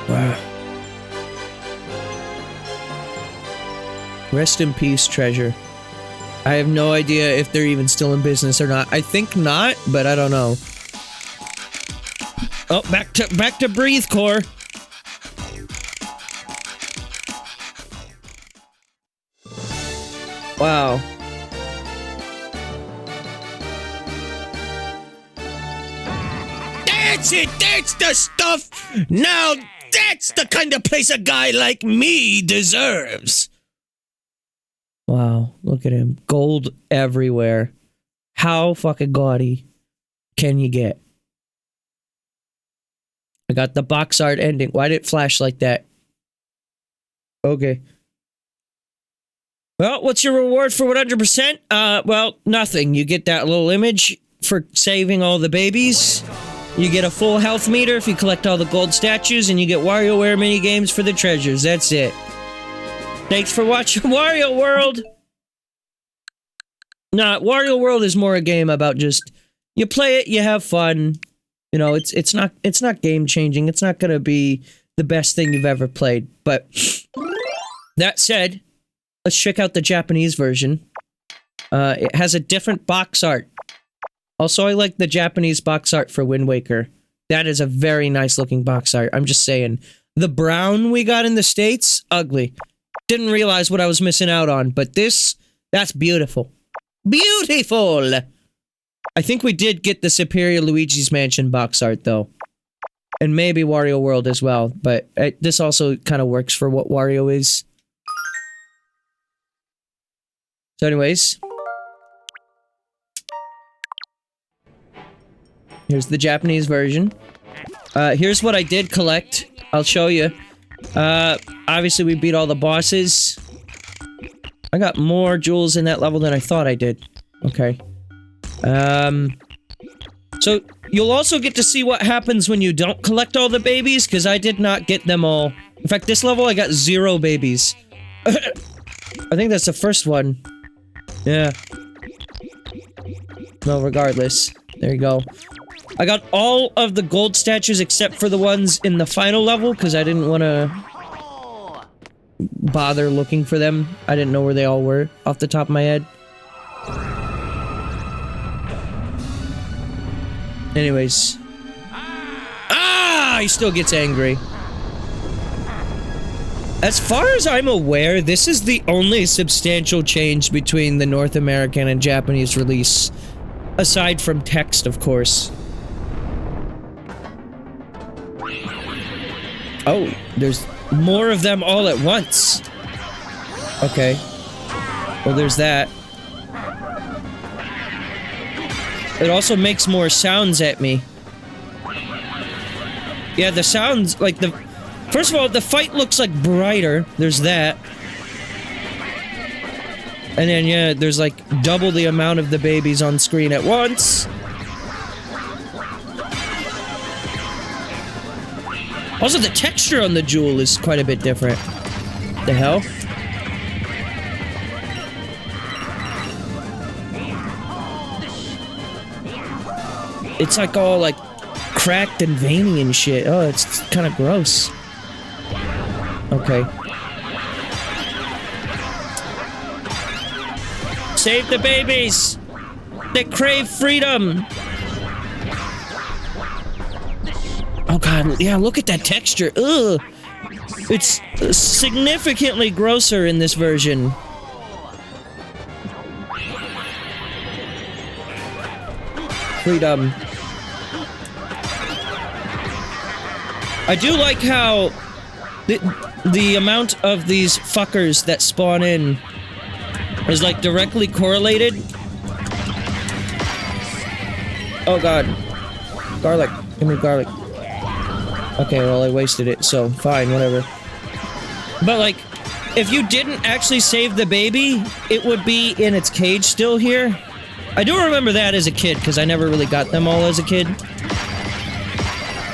S2: Wow. Rest in peace, Treasure. I have no idea if they're even still in business or not. I think not, but I don't know. Oh, back to Breathe Core. Wow.
S1: That's it! That's the stuff! Now that's the kind of place a guy like me deserves!
S2: Wow, look at him. Gold everywhere. How fucking gaudy can you get? I got the box art ending. Why did it flash like that? Okay. Well, what's your reward for 100%? Well, nothing. You get that little image for saving all the babies. You get a full health meter if you collect all the gold statues, and you get WarioWare minigames for the treasures. That's it. Thanks for watching Wario World! Nah, Wario World is more a game about just... You play it, you have fun. You know, it's not game-changing. It's not gonna be the best thing you've ever played. But, that said, let's check out the Japanese version. It has a different box art. Also, I like the Japanese box art for Wind Waker. That is a very nice-looking box art. I'm just saying. The brown we got in the States, ugly. didn't realize what I was missing out on, but that's beautiful. Beautiful! I think we did get the Superior Luigi's Mansion box art, though. And maybe Wario World as well, but this also kind of works for what Wario is. So anyways. Here's the Japanese version. Here's what I did collect. I'll show you. Obviously we beat all the bosses. I got more jewels in that level than I thought I did. Okay. So, you'll also get to see what happens when you don't collect all the babies, because I did not get them all. In fact, this level I got 0 babies. I think that's the first one. Yeah. No, regardless. There you go. I got all of the gold statues except for the ones in the final level, because I didn't want to bother looking for them. I didn't know where they all were off the top of my head. Anyways. Ah! He still gets angry. As far as I'm aware, this is the only substantial change between the North American and Japanese release. Aside from text, of course. Oh, there's more of them all at once. Okay. Well, there's that. It also makes more sounds at me. Yeah, the sounds, like the... First of all, the fight looks like brighter. There's that. And then, yeah, there's like double the amount of the babies on screen at once. Also, the texture on the jewel is quite a bit different. The hell? It's like all like cracked and veiny and shit. Oh, it's kind of gross. Okay. Save the babies! They crave freedom! Oh god, yeah, look at that texture. Ugh! It's significantly grosser in this version. Freedom. I do like how the amount of these fuckers that spawn in is like directly correlated. Oh god. Garlic. Give me garlic. Okay, well I wasted it, so fine, whatever. But like, if you didn't actually save the baby, it would be in its cage still here. I do remember that as a kid, because I never really got them all as a kid.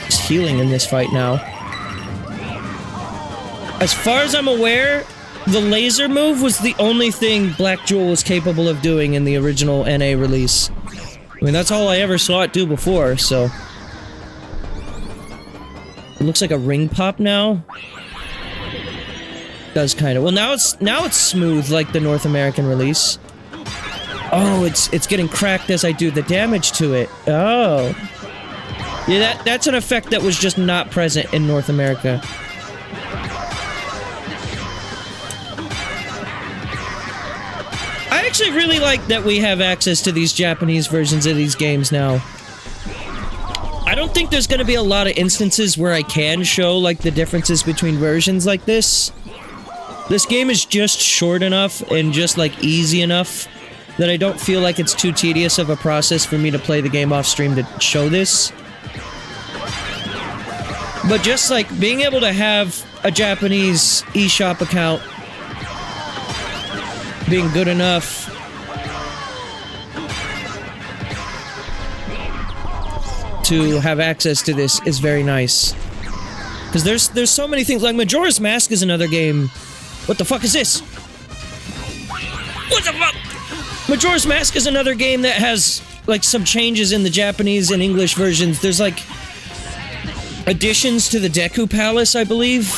S2: It's healing in this fight now. As far as I'm aware, the laser move was the only thing Black Jewel was capable of doing in the original NA release. I mean, that's all I ever saw it do before, so... It looks like a ring pop now. Does kind of. Well, now it's smooth like the North American release. Oh, it's getting cracked as I do the damage to it. Oh. Yeah, that's an effect that was just not present in North America. I actually really like that we have access to these Japanese versions of these games now. I don't think there's gonna be a lot of instances where I can show, like, the differences between versions like this. This game is just short enough and just, like, easy enough that I don't feel like it's too tedious of a process for me to play the game off stream to show this. But just, like, being able to have a Japanese eShop account being good enough to have access to this is very nice. Because there's so many things, like Majora's Mask is another game. What the fuck is this? What the fuck? Majora's Mask is another game that has, like, some changes in the Japanese and English versions. There's, like, additions to the Deku Palace, I believe.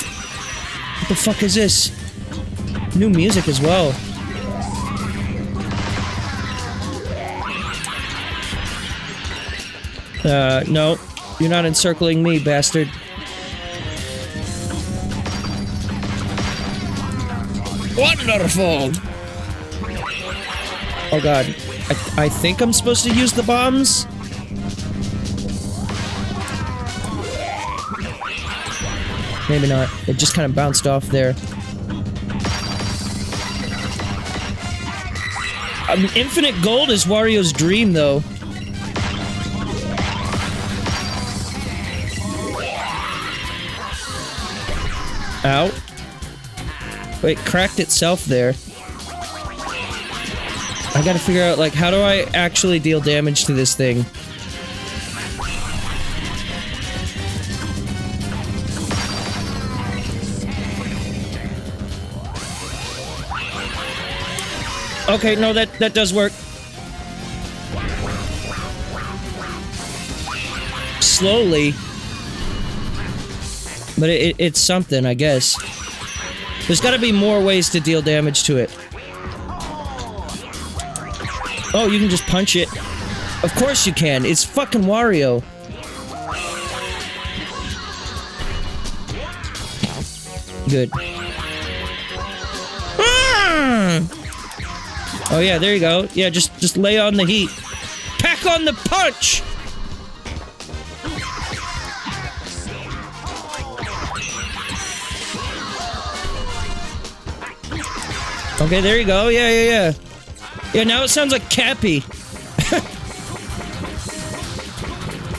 S2: What the fuck is this? New music as well. No. You're not encircling me, bastard.
S1: Wonderful!
S2: Oh god. I think I'm supposed to use the bombs? Maybe not. It just kind of bounced off there. Infinite gold is Wario's dream, though. Ow. Wait, cracked itself there. I gotta figure out, like, how do I actually deal damage to this thing? Okay, no, that does work. Slowly. But it's something, I guess. There's gotta be more ways to deal damage to it. Oh, you can just punch it. Of course you can. It's fucking Wario. Good. Oh yeah, there you go. Yeah, just lay on the heat. Pack on the punch! Okay, there you go. Yeah. Yeah, now it sounds like Cappy.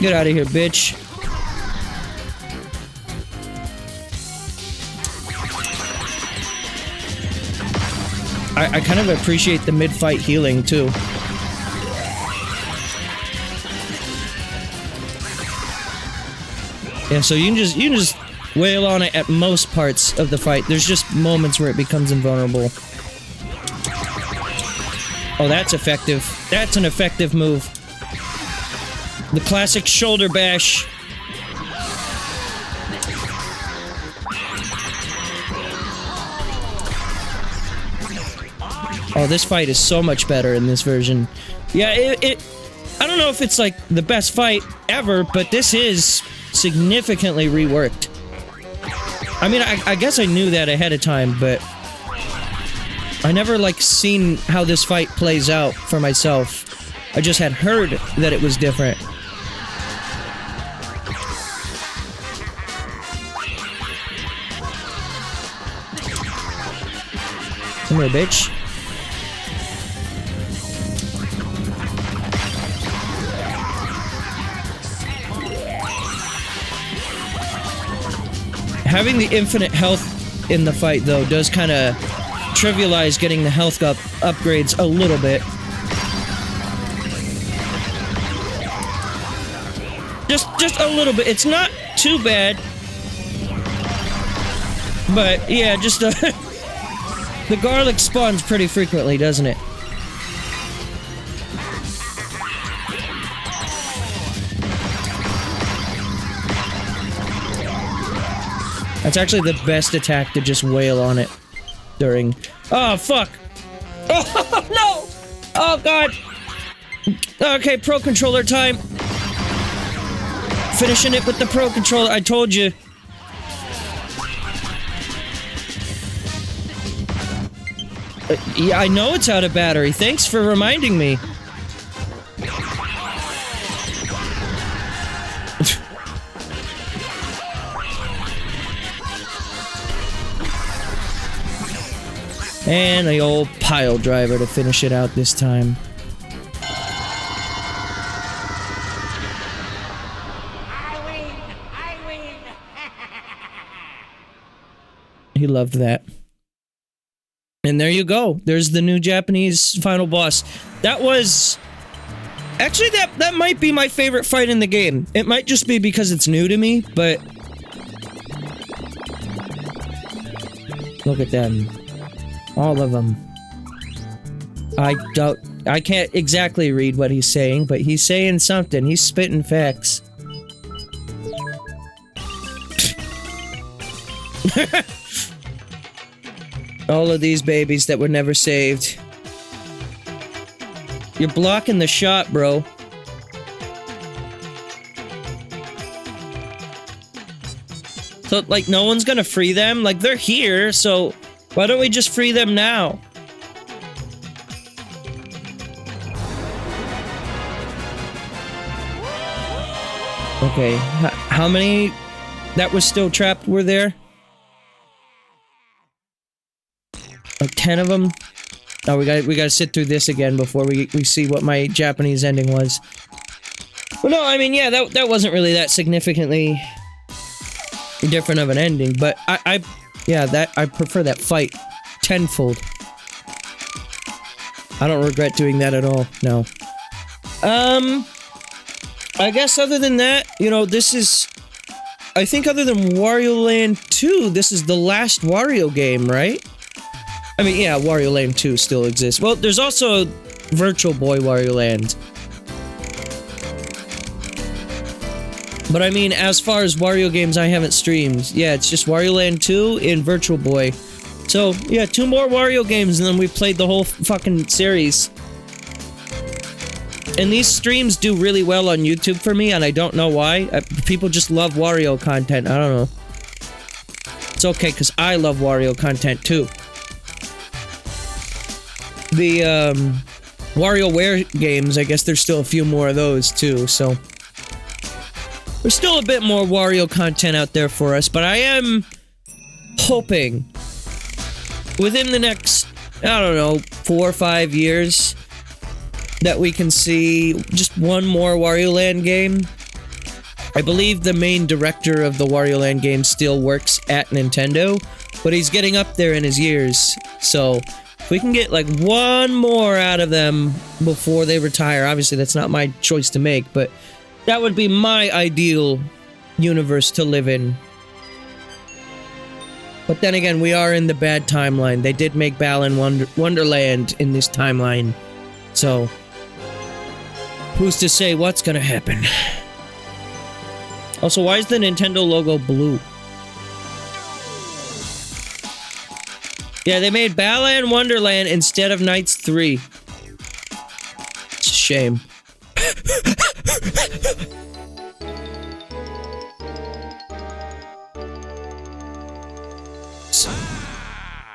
S2: Get out of here, bitch. I kind of appreciate the mid-fight healing, too. Yeah, so you can just wail on it at most parts of the fight. There's just moments where it becomes invulnerable. Oh, that's effective. That's an effective move. The classic shoulder bash. Oh, this fight is so much better in this version. Yeah, I don't know if it's like the best fight ever, but this is significantly reworked. I mean, I guess I knew that ahead of time, but I never, like, seen how this fight plays out for myself. I just had heard that it was different. Come here, bitch. Having the infinite health in the fight, though, does kind of trivialize getting the health upgrades a little bit. Just a little bit. It's not too bad. But, yeah, just the garlic spawns pretty frequently, doesn't it? That's actually the best attack, to just wail on it during... Oh, fuck! Oh, no! Oh, God! Okay, Pro Controller time. Finishing it with the Pro Controller, I told you. Yeah, I know it's out of battery. Thanks for reminding me. And the old pile driver to finish it out this time.
S3: I win!
S2: He loved that. And there you go. There's the new Japanese final boss. That was... Actually, that might be my favorite fight in the game. It might just be because it's new to me, but... Look at them. All of them. I can't exactly read what he's saying, but he's saying something. He's spitting facts. All of these babies that were never saved. You're blocking the shot, bro. So, like, no one's gonna free them? Like, they're here, so... Why don't we just free them now? Okay, how many that was still trapped were there? Like 10 of them? Oh, we gotta sit through this again before we see what my Japanese ending was. Well, no, I mean, yeah, that wasn't really that significantly different of an ending, but I prefer that fight tenfold. I don't regret doing that at all, no. I guess other than that, you know, this is... I think other than Wario Land 2, this is the last Wario game, right? I mean, yeah, Wario Land 2 still exists. Well, there's also Virtual Boy Wario Land. But I mean, as far as Wario games I haven't streamed, yeah, it's just Wario Land 2 and Virtual Boy. So, yeah, 2 more Wario games and then we've played the whole fucking series. And these streams do really well on YouTube for me, and I don't know why. People just love Wario content, I don't know. It's okay, because I love Wario content, too. The, WarioWare games, I guess there's still a few more of those, too, so... There's still a bit more Wario content out there for us, but I am hoping within the next, I don't know, 4 or 5 years that we can see just one more Wario Land game. I believe the main director of the Wario Land game still works at Nintendo, but he's getting up there in his years, so if we can get like one more out of them before they retire, obviously that's not my choice to make, but that would be my ideal universe to live in. But then again, we are in the bad timeline. They did make Balan Wonderland in this timeline, so who's to say what's gonna happen? Also, why is the Nintendo logo blue? Yeah, they made Balan Wonderland instead of Nights 3. It's a shame.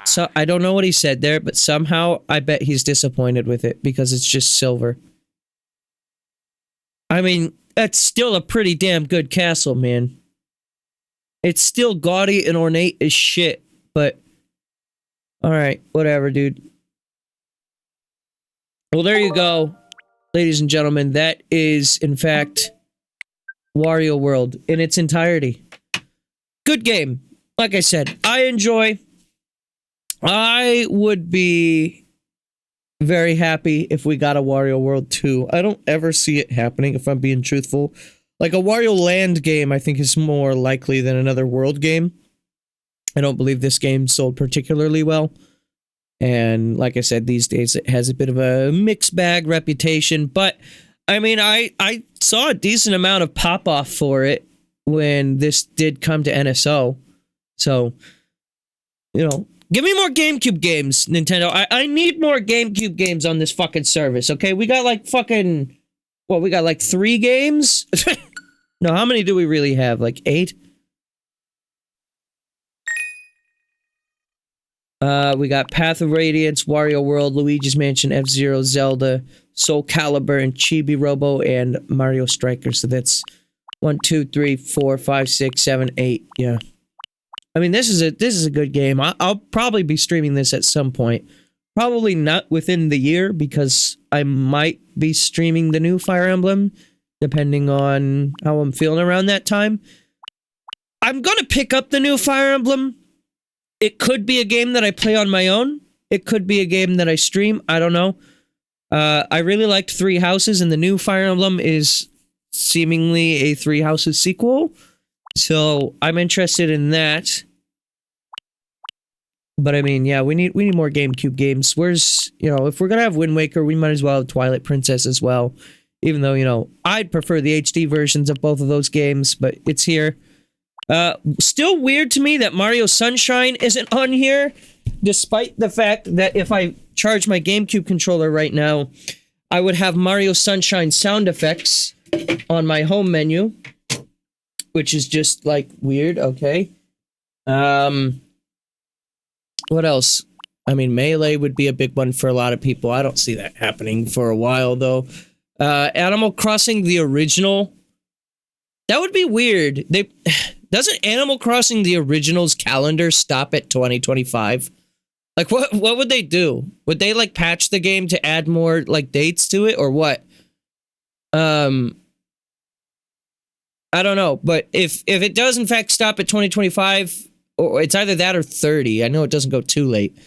S2: So, I don't know what he said there, but somehow I bet he's disappointed with it because it's just silver. I mean, that's still a pretty damn good castle, man. It's still gaudy and ornate as shit, but... Alright, whatever, dude. Well, there you go, ladies and gentlemen. That is, in fact, Wario World in its entirety. Good game. Like I said, I enjoy. I would be very happy if we got a Wario World 2. I don't ever see it happening, if I'm being truthful. Like, a Wario Land game, I think, is more likely than another World game. I don't believe this game sold particularly well. And like I said, these days it has a bit of a mixed bag reputation. But, I mean, I saw a decent amount of pop-off for it when this did come to NSO. So, you know, give me more GameCube games, Nintendo. I need more GameCube games on this fucking service, okay? We got like fucking... What, we got like 3 games? No, how many do we really have? Like 8? We got Path of Radiance, Wario World, Luigi's Mansion, F-Zero, Zelda, Soul Calibur, and Chibi Robo, and Mario Striker. So that's 1, 2, 3, 4, 5, 6, 7, 8. Yeah. I mean, this is a good game. I'll probably be streaming this at some point. Probably not within the year, because I might be streaming the new Fire Emblem, depending on how I'm feeling around that time. I'm gonna pick up the new Fire Emblem. It could be a game that I play on my own. It could be a game that I stream. I don't know. I really liked Three Houses, and the new Fire Emblem is seemingly a Three Houses sequel. So I'm interested in that. But I mean, yeah, we need more GameCube games. Where's, you know, if we're gonna have Wind Waker, we might as well have Twilight Princess as well. Even though, you know, I'd prefer the HD versions of both of those games, but it's here. Still weird to me that Mario Sunshine isn't on here, despite the fact that if I charge my GameCube controller right now, I would have Mario Sunshine sound effects on my home menu, which is just, like, weird, okay. What else? I mean, Melee would be a big one for a lot of people. I don't see that happening for a while, though. Animal Crossing, the original. That would be weird. Doesn't Animal Crossing, the original's calendar stop at 2025? Like, what would they do? Would they, like, patch the game to add more, like, dates to it, or what? I don't know. But if it does, in fact, stop at 2025, or it's either that or 30. I know it doesn't go too late.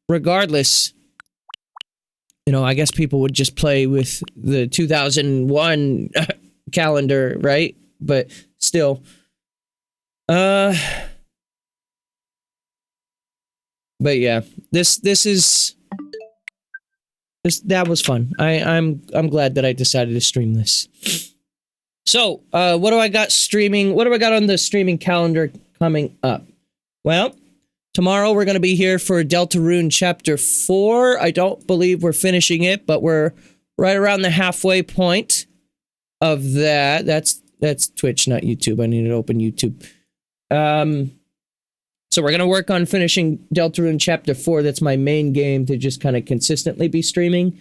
S2: Regardless, you know, I guess people would just play with the 2001 calendar, right? But still, but yeah, that was fun. I'm glad that I decided to stream this. So, what do I got streaming? What do I got on the streaming calendar coming up? Well, tomorrow we're going to be here for Deltarune Chapter 4. I don't believe we're finishing it, but we're right around the halfway point of that. That's Twitch, not YouTube. I need to open YouTube. So we're going to work on finishing Deltarune Chapter 4. That's my main game to just kind of consistently be streaming.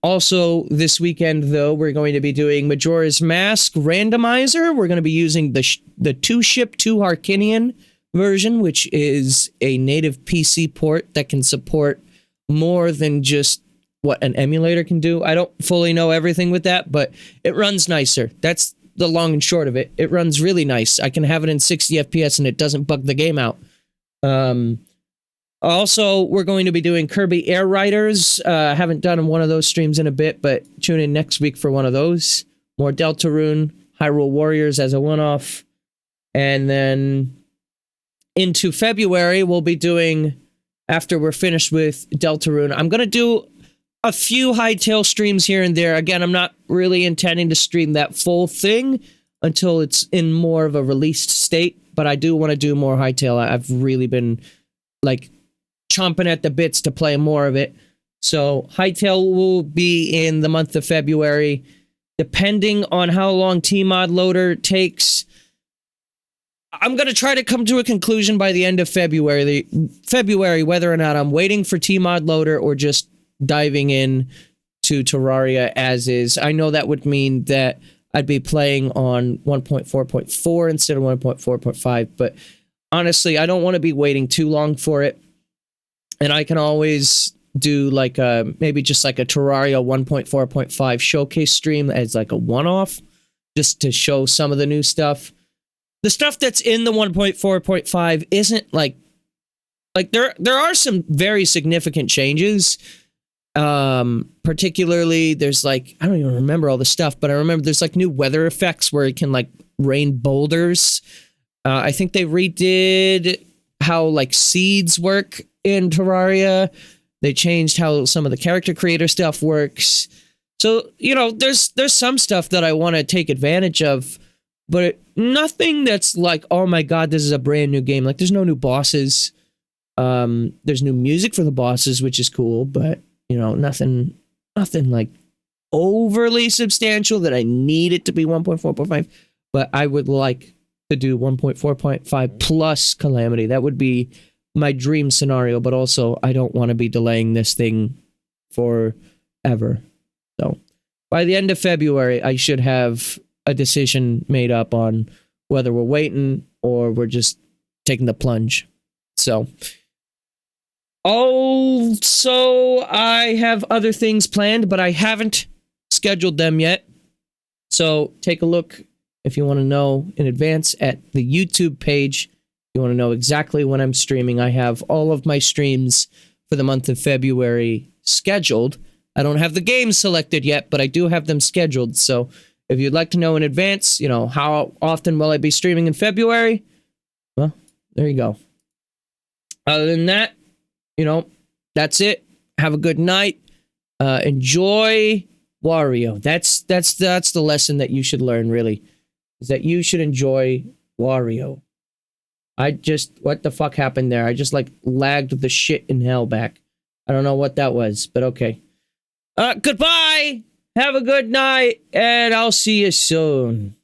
S2: Also, this weekend, though, we're going to be doing Majora's Mask Randomizer. We're going to be using the 2-ship 2 Harkinian version, which is a native PC port that can support more than just what an emulator can do. I don't fully know everything with that, but it runs nicer. That's the long and short of it. It runs really nice. I can have it in 60 FPS and it doesn't bug the game out. Also, we're going to be doing Kirby Air Riders. I haven't done one of those streams in a bit, but tune in next week for one of those. More Deltarune, Hyrule Warriors as a one-off. And then into February, we'll be doing, after we're finished with Deltarune, I'm going to do a few Hytale streams here and there. Again, I'm not really intending to stream that full thing until it's in more of a released state, but I do want to do more Hytale. I've really been, like, chomping at the bits to play more of it. So Hytale will be in the month of February. Depending on how long Tmod Loader takes, I'm going to try to come to a conclusion by the end of February, whether or not I'm waiting for Tmod Loader or just diving in to Terraria as is. I know that would mean that I'd be playing on 1.4.4 instead of 1.4.5, but honestly, I don't want to be waiting too long for it. And I can always do like maybe just like a Terraria 1.4.5 showcase stream as like a one-off, just to show some of the new stuff. The stuff that's in the 1.4.5 isn't like there are some very significant changes. Particularly there's like, I don't even remember all the stuff, but I remember there's like new weather effects where it can like rain boulders. I think they redid how like seeds work in Terraria. They changed how some of the character creator stuff works. So, you know, there's some stuff that I want to take advantage of, but nothing that's like, oh my god, this is a brand new game. Like, there's no new bosses. There's new music for the bosses, which is cool, but, you know, nothing like overly substantial that I need it to be 1.4.5, but I would like to do 1.4.5 plus Calamity. That would be my dream scenario, but also I don't want to be delaying this thing forever. So by the end of February, I should have a decision made up on whether we're waiting or we're just taking the plunge. So also, I have other things planned, but I haven't scheduled them yet. So take a look if you want to know in advance at the YouTube page. You want to know exactly when I'm streaming. I have all of my streams for the month of February scheduled. I don't have the games selected yet, but I do have them scheduled. So if you'd like to know in advance, you know, how often will I be streaming in February? Well, there you go. Other than that, you know, that's it. Have a good night. Enjoy Wario. That's the lesson that you should learn, really, is that you should enjoy Wario. What the fuck happened there? I just, like, lagged the shit in hell back. I don't know what that was, but okay. Goodbye! Have a good night, and I'll see you soon.